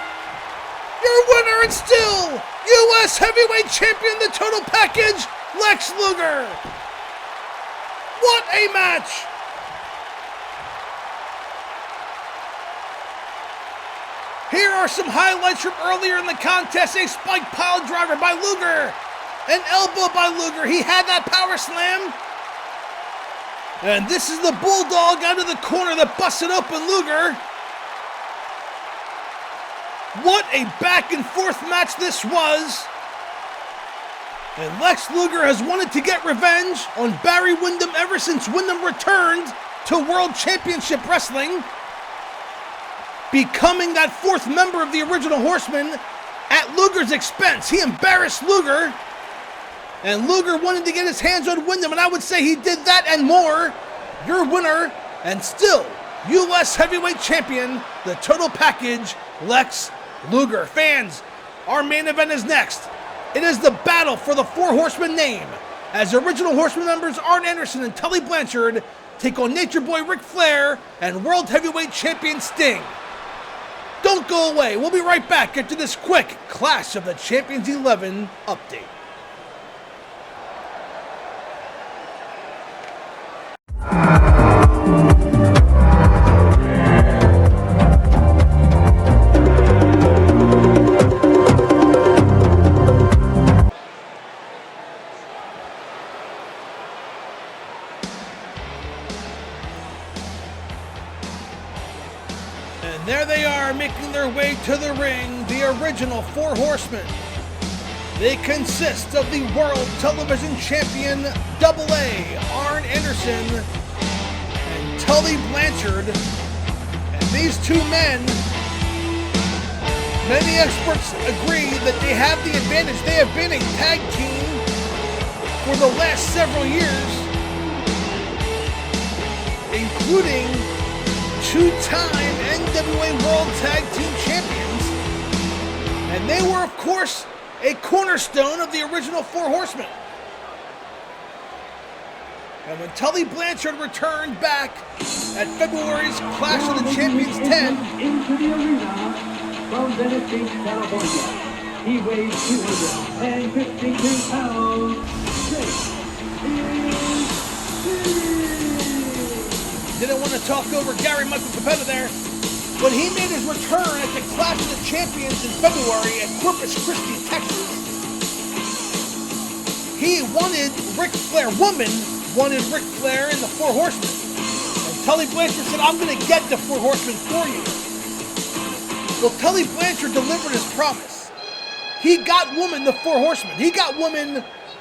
Your winner and still U.S. heavyweight champion, the total package, Lex Luger. What a match. Here are some highlights from earlier in the contest. A spike pile driver by Luger. An elbow by Luger. He had that power slam. And this is the bulldog out of the corner that busted open Luger. What a back and forth match this was. And Lex Luger has wanted to get revenge on Barry Windham ever since Windham returned to World Championship Wrestling, becoming that 4th member of the original Horsemen at Luger's expense. He embarrassed Luger, and Luger wanted to get his hands on Windham, and I would say he did that and more. Your winner, and still U.S. heavyweight champion, the total package, Lex Luger. Fans, our main event is next. It is the battle for the 4 Horsemen name, as original Horsemen members Arn Anderson and Tully Blanchard take on Nature Boy Ric Flair and World Heavyweight Champion Sting. Don't go away. We'll be right back after this quick Clash of the Champions 11 update. There they are, making their way to the ring, the original 4 Horsemen. They consist of the World Television Champion AA, Arn Anderson, and Tully Blanchard. And these 2 men, many experts agree that they have the advantage. They have been a tag team for the last several years, including 2-time NWA World Tag Team Champions. And they were, of course, a cornerstone of the original 4 Horsemen. And when Tully Blanchard returned back at February's Clash of the Champions 10, into the arena from Venice Beach, California. He weighs 252 pounds. Didn't want to talk over Gary Michael Capetta there. When he made his return at the Clash of the Champions in February at Corpus Christi, Texas, he wanted Ric Flair, wanted Ric Flair and the Four Horsemen. And Tully Blanchard said, I'm going to get the Four Horsemen for you. Well, Tully Blanchard delivered his promise. He got the Four Horsemen. He got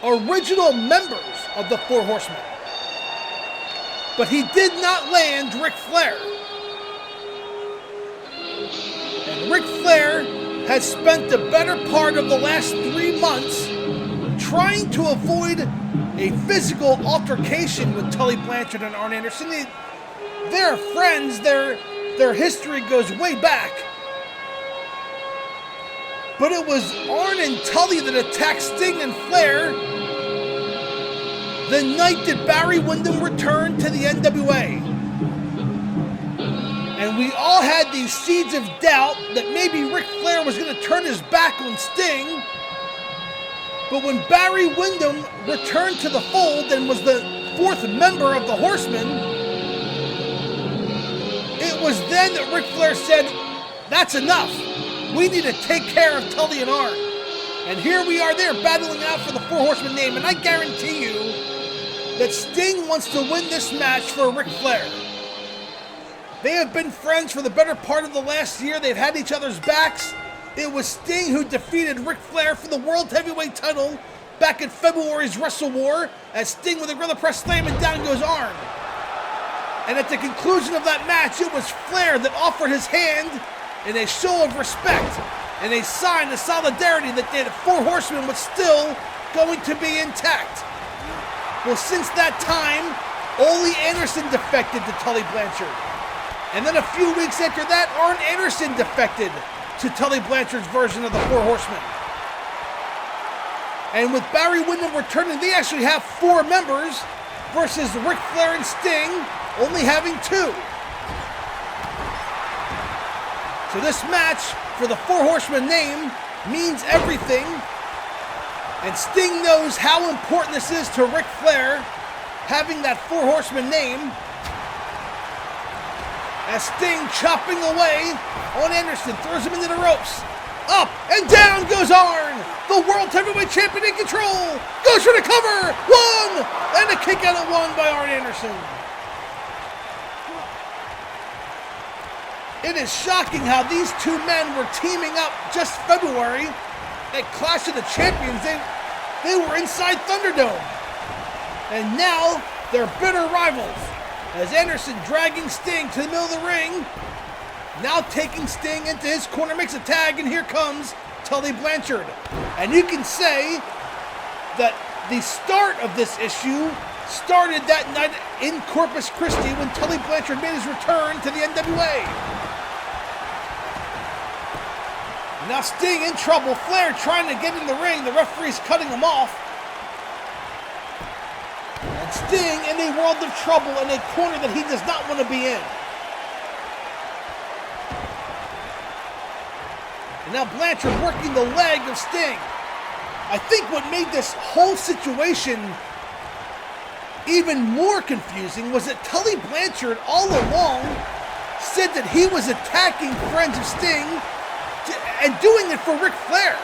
original members of the Four Horsemen. But he did not land Ric Flair. And Ric Flair has spent the better part of the last 3 months trying to avoid a physical altercation with Tully Blanchard and Arn Anderson. They're friends. Their history goes way back. But it was Arn and Tully that attacked Sting and Flair the night that Barry Windham returned to the NWA. And we all had these seeds of doubt that maybe Ric Flair was going to turn his back on Sting. But when Barry Windham returned to the fold and was the 4th member of the Horsemen, it was then that Ric Flair said, that's enough. We need to take care of Tully and Arn. And here we are there battling out for the Four Horsemen name. And I guarantee you that Sting wants to win this match for Ric Flair. They have been friends for the better part of the last year. They've had each other's backs. It was Sting who defeated Ric Flair for the World Heavyweight title back in February's Wrestle War, as Sting with a gorilla press slam and down goes Arn. And at the conclusion of that match, it was Flair that offered his hand in a show of respect and a sign of solidarity that the Four Horsemen was still going to be intact. Well, since that time, Ole Anderson defected to Tully Blanchard. And then a few weeks after that, Arn Anderson defected to Tully Blanchard's version of the Four Horsemen. And with Barry Windham returning, they actually have 4 members versus Ric Flair and Sting only having 2. So this match for the Four Horsemen name means everything. And Sting knows how important this is to Ric Flair, having that Four Horsemen name. As Sting chopping away on Anderson, throws him into the ropes. Up and down goes Arn. The World Heavyweight Champion in control. Goes for the cover. 1! And a kick out at 1 by Arn Anderson. It is shocking how these 2 men were teaming up just February at Clash of the Champions. They were inside Thunderdome. And now they're bitter rivals. As Anderson dragging Sting to the middle of the ring, now taking Sting into his corner, makes a tag, and here comes Tully Blanchard. And you can say that the start of this issue started that night in Corpus Christi when Tully Blanchard made his return to the NWA. And now Sting in trouble, Flair trying to get in the ring, the referee's cutting him off. And Sting in a world of trouble in a corner that he does not want to be in. And now Blanchard working the leg of Sting. I think what made this whole situation even more confusing was that Tully Blanchard all along said that he was attacking friends of Sting and doing it for Ric Flair.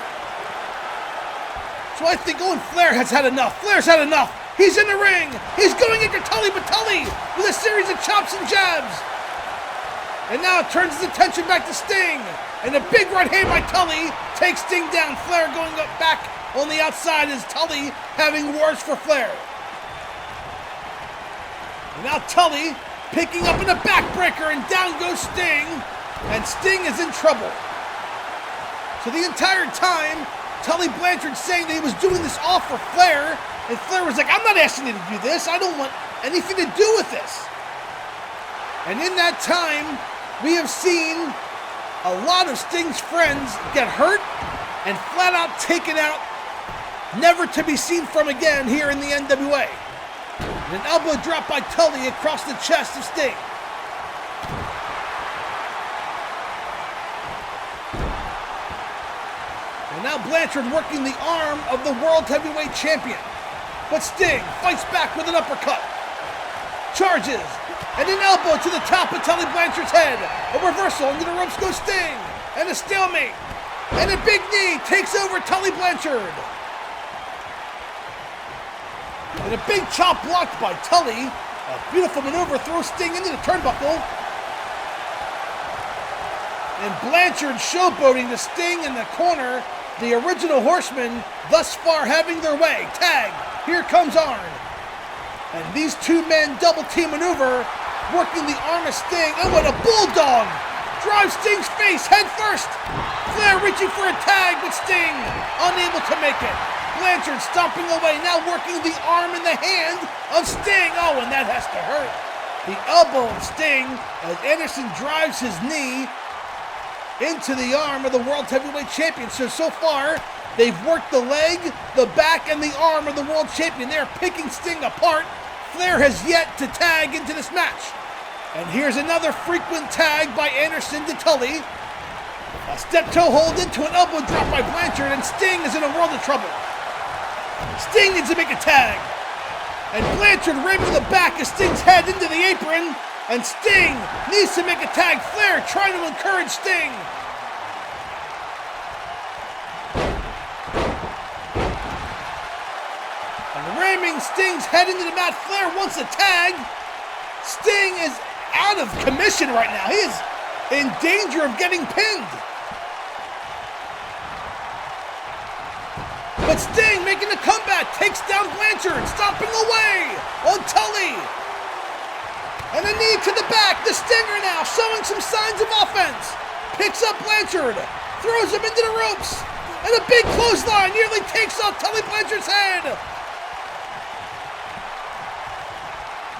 So I think, Flair has had enough. Flair's had enough. He's in the ring. He's going after Tully, but Tully with a series of chops and jabs. And now turns his attention back to Sting. And a big right hand by Tully takes Sting down. Flair going up back on the outside as Tully having words for Flair. And now Tully picking up in a backbreaker, and down goes Sting. And Sting is in trouble. So the entire time, Tully Blanchard saying that he was doing this all for Flair. And Flair was like, I'm not asking you to do this. I don't want anything to do with this. And in that time, we have seen a lot of Sting's friends get hurt and flat out taken out, never to be seen from again here in the NWA. And an elbow drop by Tully across the chest of Sting. And Now Blanchard working the arm of the World Heavyweight Champion. But Sting fights back with an uppercut. Charges. And an elbow to the top of Tully Blanchard's head. A reversal into the ropes goes Sting. And a stalemate. And a big knee takes over Tully Blanchard. And a big chop blocked by Tully. A beautiful maneuver throws Sting into the turnbuckle. And Blanchard showboating the Sting in the corner. The original Horsemen thus far having their way. Tag. Here comes Arn. And these two men double team maneuver. Working the arm of Sting. And what a bulldog. Drives Sting's face head first. Flair reaching for a tag, but Sting unable to make it. Blanchard stomping away, now working the arm and the hand of Sting. Oh, and that has to hurt. The elbow of Sting as Anderson drives his knee into the arm of the World Heavyweight Champion. So far, they've worked the leg, the back, and the arm of the World Champion. They're picking Sting apart. Flair has yet to tag into this match. And here's another frequent tag by Anderson to Tully. A step toe hold into an elbow drop by Blanchard, and Sting is in a world of trouble. Sting needs to make a tag. And Blanchard ramming the back of Sting's head into the apron. And Sting needs to make a tag. Flair trying to encourage Sting. And ramming Sting's head into the mat. Flair wants a tag. Sting is out of commission right now. He is in danger of getting pinned. But Sting making a comeback, takes down Blanchard, stomping away on Tully. And a knee to the back, the Stinger now showing some signs of offense. Picks up Blanchard, throws him into the ropes, and a big clothesline nearly takes off Tully Blanchard's head.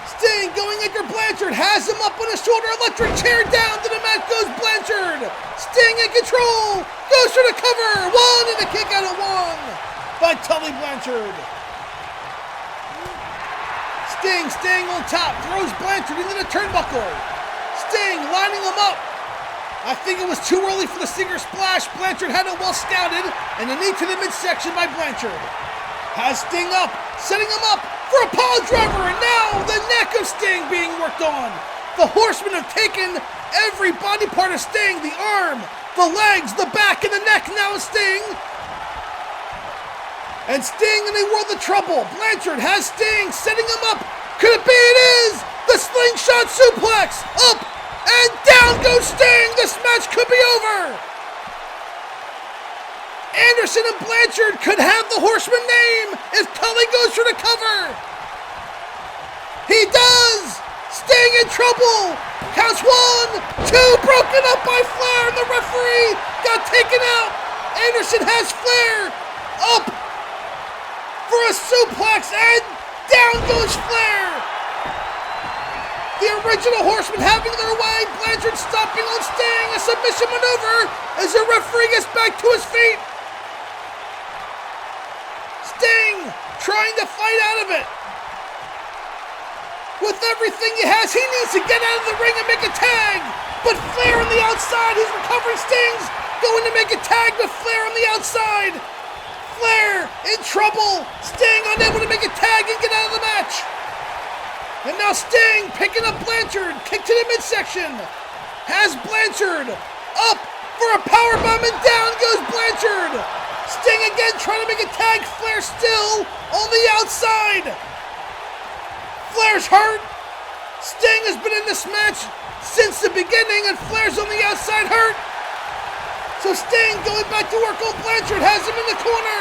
Sting going after Blanchard, has him up on his shoulder, electric chair down to the mat goes Blanchard. Sting in control, goes for the cover, one and a kick out of one by Tully Blanchard. Sting staying on top, throws Blanchard into the turnbuckle. Sting lining him up. I think it was too early for the Stinger splash. Blanchard had it well scouted, and a knee to the midsection by Blanchard. Has Sting up, setting him up for a pile driver, and now the neck of Sting being worked on. The Horsemen have taken every body part of Sting, the arm, the legs, the back, and the neck now of Sting. And Sting in a world of trouble. Blanchard has Sting setting him up. Could it be? It is! The slingshot suplex! Up and down goes Sting! This match could be over! Anderson and Blanchard could have the Horseman name if Tully goes for the cover. He does! Sting in trouble! Counts 1, 2, broken up by Flair, and the referee got taken out! Anderson has Flair up for a suplex, and down goes Flair! The original Horsemen having their way, Blanchard stomping on Sting, a submission maneuver as the referee gets back to his feet. Sting trying to fight out of it. With everything he has, he needs to get out of the ring and make a tag. But Flair on the outside, he's recovering. Sting's going to make a tag with Flair on the outside. Flair in trouble. Sting unable to make a tag and get out of the match. And now Sting picking up Blanchard. Kick to the midsection. Has Blanchard up for a powerbomb, and down goes Blanchard. Sting again trying to make a tag. Flair still on the outside. Flair's hurt. Sting has been in this match since the beginning, and Flair's on the outside hurt. So Sting going back to work on Blanchard, has him in the corner.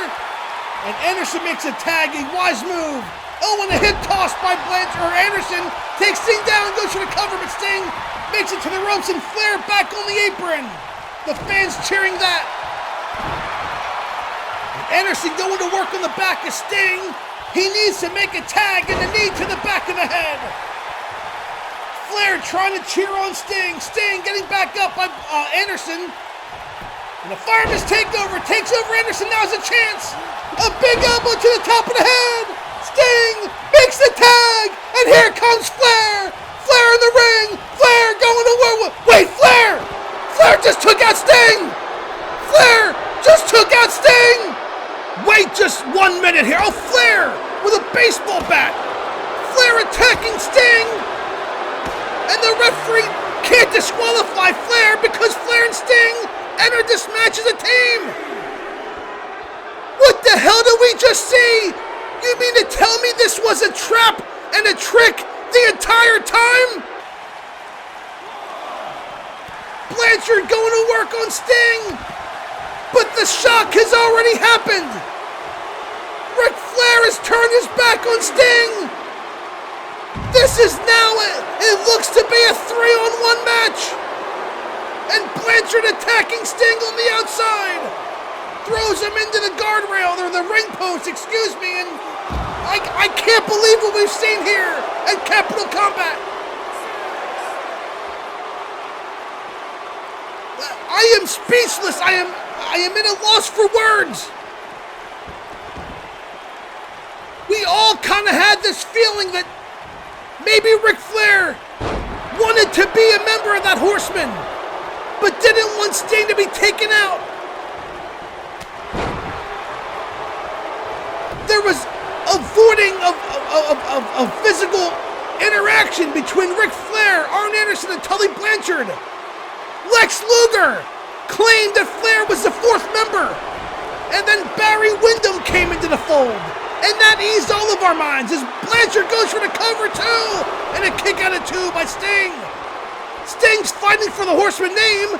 And Anderson makes a tag, a wise move. Oh, and a hip toss by Blanchard, or Anderson takes Sting down, goes for the cover, but Sting makes it to the ropes, and Flair back on the apron. The fans cheering that. And Anderson going to work on the back of Sting. He needs to make a tag, and a knee to the back of the head. Flair trying to cheer on Sting. Sting getting back up by Anderson. And the fireman's takeover takes over Anderson. Now has a chance. A big elbow to the top of the head. Sting makes the tag. And here comes Flair. Flair in the ring. Flair going to war. Wait, Flair! Flair just took out Sting. Flair just took out Sting! Wait just 1 minute here. Oh, Flair with a baseball bat. Flair attacking Sting. And the referee can't disqualify Flair because Flair and Sting entered this match as a team. What the hell did we just see? You mean to tell me this was a trap and a trick the entire time? Blanchard going to work on Sting. But the shock has already happened! Ric Flair has turned his back on Sting! This is now, it looks to be a 3-on-1 match! And Blanchard attacking Sting on the outside! Throws him into the guardrail, or the ring post, excuse me, and I can't believe what we've seen here at Capital Combat! I am speechless, I am at a loss for words. We all kind of had this feeling that maybe Ric Flair wanted to be a member of that Horseman, but didn't want Sting to be taken out. There was avoiding of physical interaction between Ric Flair, Arn Anderson, and Tully Blanchard. Lex Luger claimed that Flair was the 4th member, and then Barry Windham came into the fold, and that eased all of our minds as Blanchard goes for the cover too, and a kick out of 2 by Sting. Sting's fighting for the Horseman name,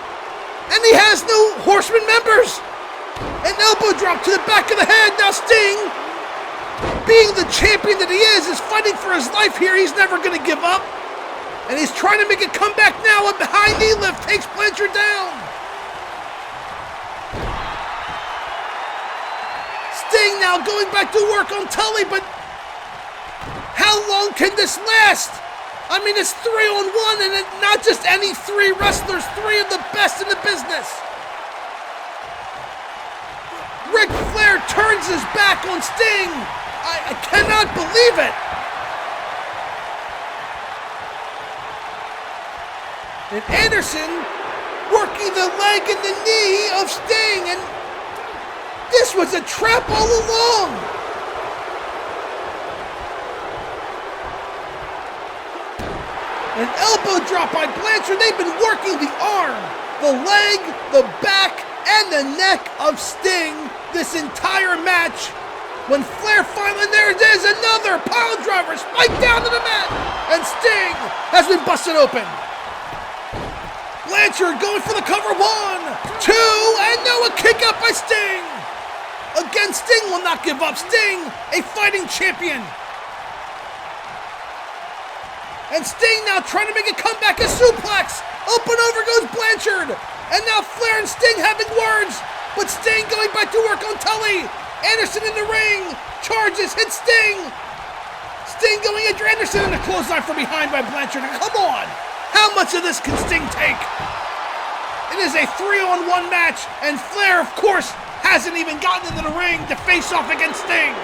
and he has no Horseman members. An elbow drop to the back of the head. Now Sting, being the champion that he is fighting for his life here. He's never going to give up. And he's trying to make a comeback now. A behind knee lift takes Blanchard down. Sting now going back to work on Tully, but how long can this last? I mean, it's 3-on-1, and not just any 3 wrestlers, 3 of the best in the business. Ric Flair turns his back on Sting. I cannot believe it. And Anderson working the leg and the knee of Sting, and this was a trap all along. An elbow drop by Blanchard. They've been working the arm, the leg, the back, and the neck of Sting this entire match. When Flair finally, there it is, another pile driver, spike down to the mat, and Sting has been busted open. Blanchard going for the cover. 1, 2, and now a kick out by Sting. Again, Sting will not give up. Sting, a fighting champion. And Sting now trying to make a comeback, a suplex. Up and over goes Blanchard. And now Flair and Sting having words. But Sting going back to work on Tully. Anderson in the ring. Charges, hits Sting. Sting going after Anderson, and a clothesline from behind by Blanchard. Come on. How much of this can Sting take? It is a 3-on-1 match, and Flair, of course, hasn't even gotten into the ring to face off against Sting.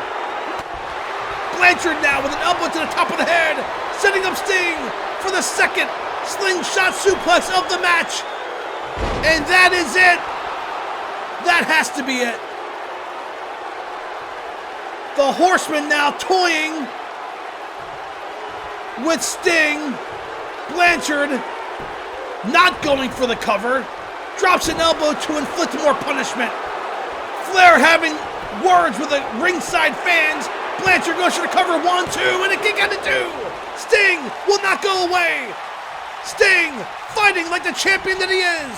Blanchard now with an elbow to the top of the head, setting up Sting for the second slingshot suplex of the match. And that is it. That has to be it. The Horsemen now toying with Sting. Blanchard not going for the cover. Drops an elbow to inflict more punishment. Flair having words with the ringside fans. Blanchard goes for the cover. 1, 2, and a kick out of 2. Sting will not go away. Sting fighting like the champion that he is.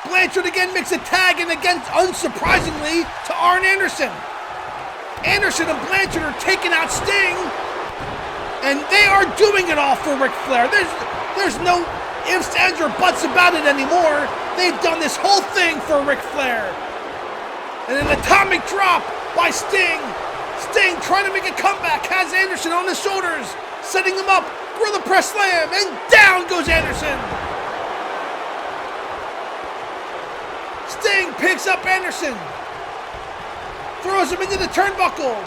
Blanchard again makes a tag, and again, unsurprisingly, to Arn Anderson. Anderson and Blanchard are taking out Sting, and they are doing it all for Ric Flair. There's no ifs, ands, or buts about it anymore. They've done this whole thing for Ric Flair. And an atomic drop by Sting. Sting trying to make a comeback, has Anderson on his shoulders, setting him up, gorilla press slam, and down goes Anderson. Sting picks up Anderson, throws him into the turnbuckle,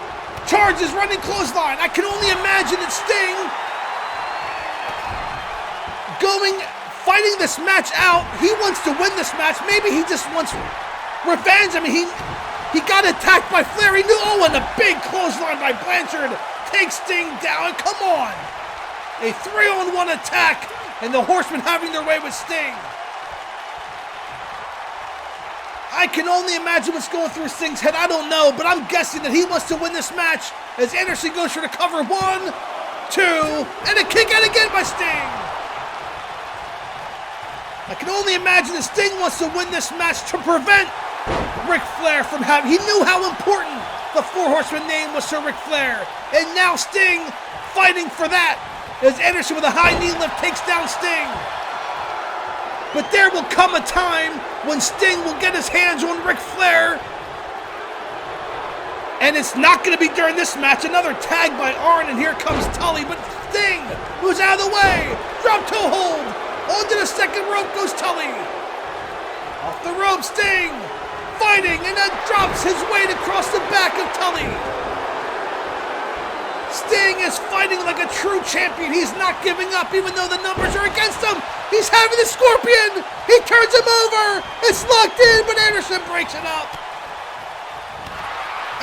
charges, running clothesline. I can only imagine that Sting fighting this match out. He wants to win this match. Maybe he just wants revenge. I mean, he got attacked by Flair. He knew, oh, and a big clothesline by Blanchard takes Sting down. Come on. A 3-on-1 attack, and the Horsemen having their way with Sting. I can only imagine what's going through Sting's head. I don't know, but I'm guessing that he wants to win this match as Anderson goes for the cover. 1, 2, and a kick out again by Sting. I can only imagine that Sting wants to win this match to prevent Ric Flair from having... He knew how important the Four Horsemen name was to Ric Flair. And now Sting fighting for that as Anderson with a high knee lift takes down Sting. But there will come a time when Sting will get his hands on Ric Flair. And it's not going to be during this match. Another tag by Arn, and here comes Tully. But Sting, who's out of the way, drop toe hold. Onto the second rope goes Tully. Off the rope, Sting, fighting, and then drops his weight across the back of Tully. Sting is fighting like a true champion. He's not giving up, even though the numbers are against him. He's having the scorpion. He turns him over. It's locked in, but Anderson breaks it up.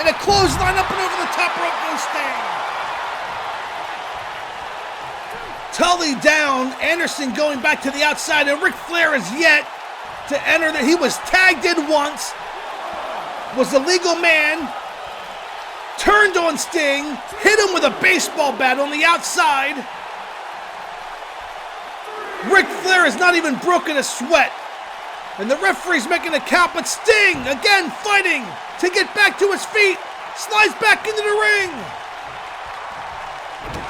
And a clothesline up and over the top rope goes Sting. Tully down. Anderson going back to the outside, and Ric Flair is yet to enter. That he was tagged in once. Was the legal man. Turned on Sting, hit him with a baseball bat on the outside. Ric Flair has not even broken a sweat. And the referee's making a count, but Sting, again fighting to get back to his feet, slides back into the ring.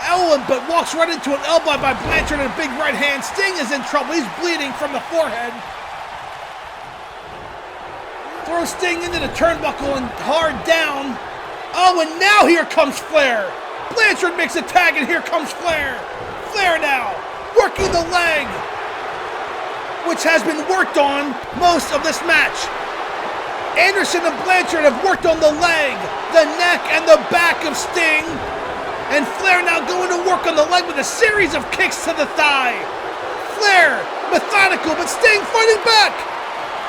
Ellen, but walks right into an elbow by Blanchard and a big right hand. Sting is in trouble. He's bleeding from the forehead. Throws Sting into the turnbuckle and hard down. Oh, and now here comes Flair. Blanchard makes a tag, and here comes Flair. Flair now, working the leg, which has been worked on most of this match. Anderson and Blanchard have worked on the leg, the neck, and the back of Sting. And Flair now going to work on the leg with a series of kicks to the thigh. Flair, methodical, but Sting fighting back.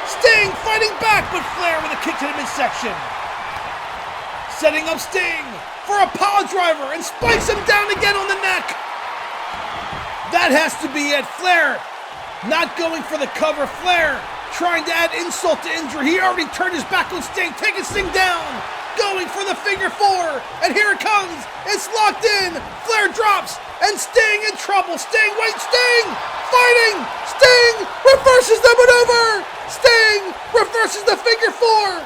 Sting fighting back, but Flair with a kick to the midsection. Setting up Sting for a power driver and spikes him down again on the neck. That has to be it. Flair not going for the cover. Flair trying to add insult to injury. He already turned his back on Sting, taking Sting down. Going for the figure 4. And here it comes. It's locked in. Flair drops. And Sting in trouble. Sting, wait, Sting! Fighting! Sting reverses the maneuver! Sting reverses the figure 4.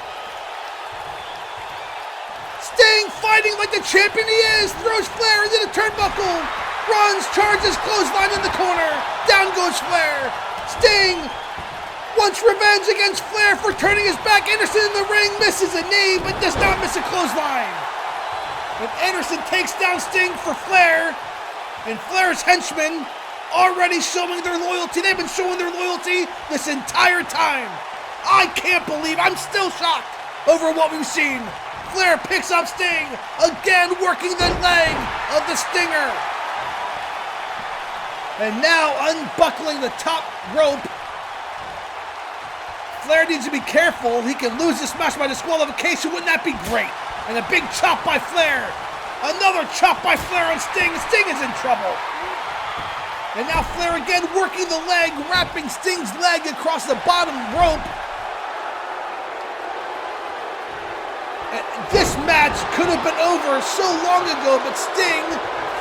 Sting fighting like the champion he is, throws Flair into the turnbuckle, runs, charges, clothesline in the corner, down goes Flair. Sting wants revenge against Flair for turning his back. Anderson in the ring misses a knee, but does not miss a clothesline. And Anderson takes down Sting for Flair, and Flair's henchmen already showing their loyalty. They've been showing their loyalty this entire time. I can't believe, I'm still shocked over what we've seen. Flair picks up Sting, again working the leg of the Stinger. And now unbuckling the top rope. Flair needs to be careful. He can lose this match by disqualification. Wouldn't that be great? And a big chop by Flair. Another chop by Flair on Sting. Sting is in trouble. And now Flair again working the leg, wrapping Sting's leg across the bottom rope. This match could have been over so long ago, but Sting,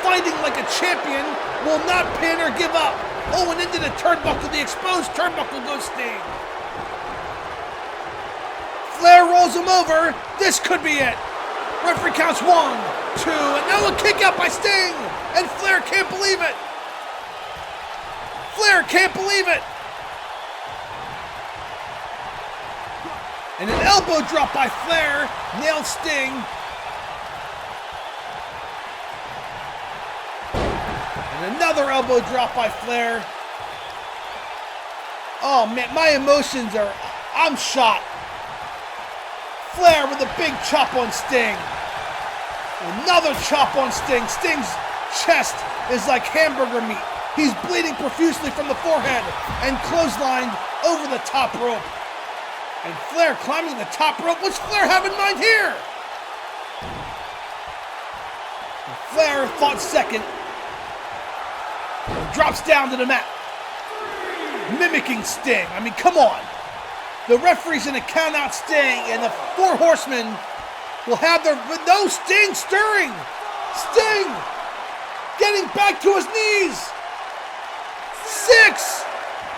fighting like a champion, will not pin or give up. Oh, and into the turnbuckle, the exposed turnbuckle goes Sting. Flair rolls him over. This could be it. Referee counts 1, 2, and now a kick out by Sting. And Flair can't believe it. Flair can't believe it. And an elbow drop by Flair nails Sting. And another elbow drop by Flair. Oh man, my emotions are, I'm shot. Flair with a big chop on Sting. Another chop on Sting. Sting's chest is like hamburger meat. He's bleeding profusely from the forehead and clotheslined over the top rope. And Flair climbing the top rope. What's Flair have in mind here? And Flair fought second. And drops down to the mat. Mimicking Sting. I mean, come on. The referee's in a count out Sting, and the four horsemen will have their... No, Sting stirring. Sting getting back to his knees. 6.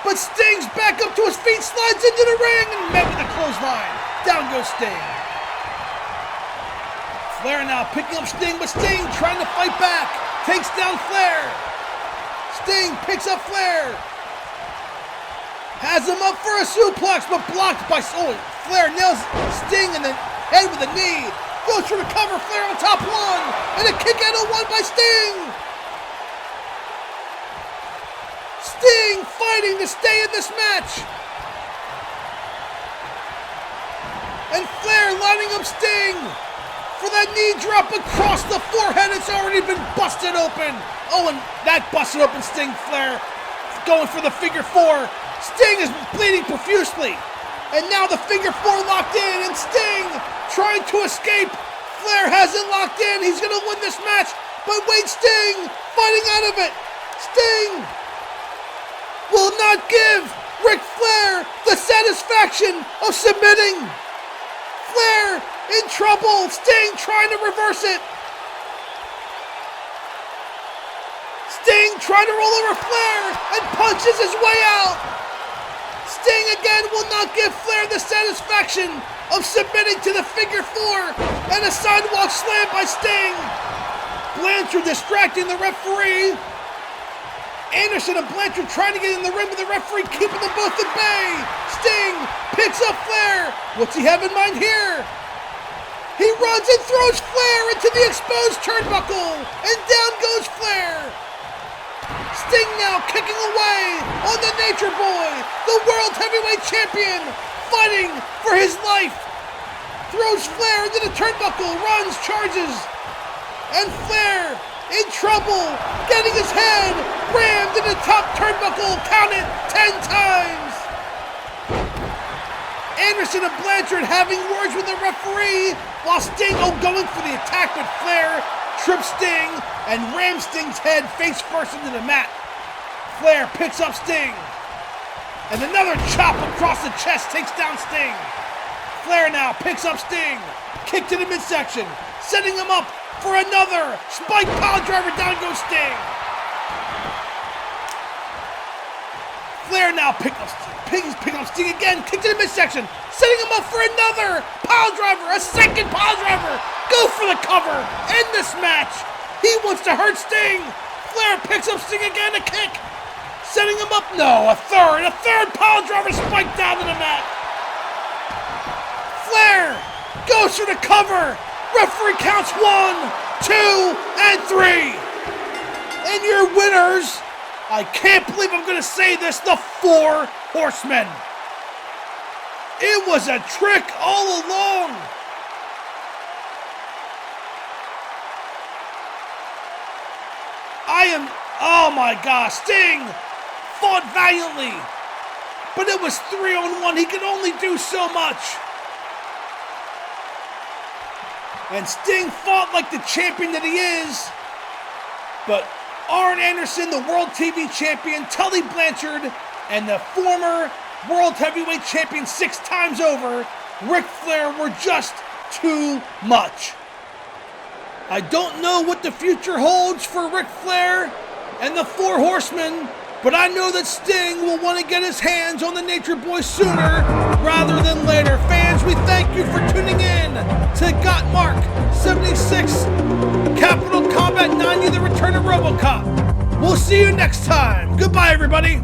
But Sting's back up to his feet, slides into the ring, and met with a clothesline. Down goes Sting. Flair now picking up Sting, but Sting trying to fight back. Takes down Flair. Sting picks up Flair. Has him up for a suplex, but blocked by... Oh, Flair nails Sting in the head with a knee. Goes for the cover, Flair on top one. And a kick out of one by Sting. Sting fighting to stay in this match. And Flair lining up Sting for that knee drop across the forehead. It's already been busted open. Oh, and that busted open Sting. Flair going for the figure 4. Sting is bleeding profusely. And now the figure 4 locked in, and Sting trying to escape. Flair has it locked in. He's going to win this match. But wait, Sting fighting out of it. Sting will not give Ric Flair the satisfaction of submitting. Flair in trouble. Sting trying to reverse it. Sting trying to roll over Flair and punches his way out. Sting again will not give Flair the satisfaction of submitting to the figure 4, and a sidewalk slam by Sting. Blanchard distracting the referee. Anderson and Blanchard trying to get in the ring with the referee, keeping them both at bay. Sting picks up Flair. What's he have in mind here? He runs and throws Flair into the exposed turnbuckle, and down goes Flair. Sting now kicking away on the Nature Boy, the World Heavyweight Champion, fighting for his life. Throws Flair into the turnbuckle, runs, charges, and Flair in trouble, getting his head rammed in the top turnbuckle, counted 10 times. Anderson and Blanchard having words with the referee, while Sting going for the attack, but Flair trips Sting and rams Sting's head face first into the mat. Flair picks up Sting, and another chop across the chest takes down Sting. Flair now picks up Sting, kick to the midsection, setting him up for another spike pile driver. Down goes Sting. Flair now picks up Sting again, kick to the midsection, setting him up for another pile driver, a second pile driver. Go for the cover, end this match. He wants to hurt Sting. Flair picks up Sting again, a kick, setting him up. No, a third pile driver spike down to the mat. Flair goes for the cover. Referee counts 1, 2, and 3. And your winners, I can't believe I'm going to say this, the 4 Horsemen. It was a trick all along. Oh my gosh, Sting fought valiantly, but it was 3-on-1. He could only do so much. And Sting fought like the champion that he is, but Arn Anderson, the World TV Champion, Tully Blanchard, and the former World Heavyweight Champion 6 times over, Ric Flair, were just too much. I don't know what the future holds for Ric Flair and the 4 Horsemen, but I know that Sting will want to get his hands on the Nature Boy sooner rather than later. Fans, we thank you for tuning in to Got Mark 76, Capital Combat 90, The Return of RoboCop. We'll see you next time. Goodbye, everybody.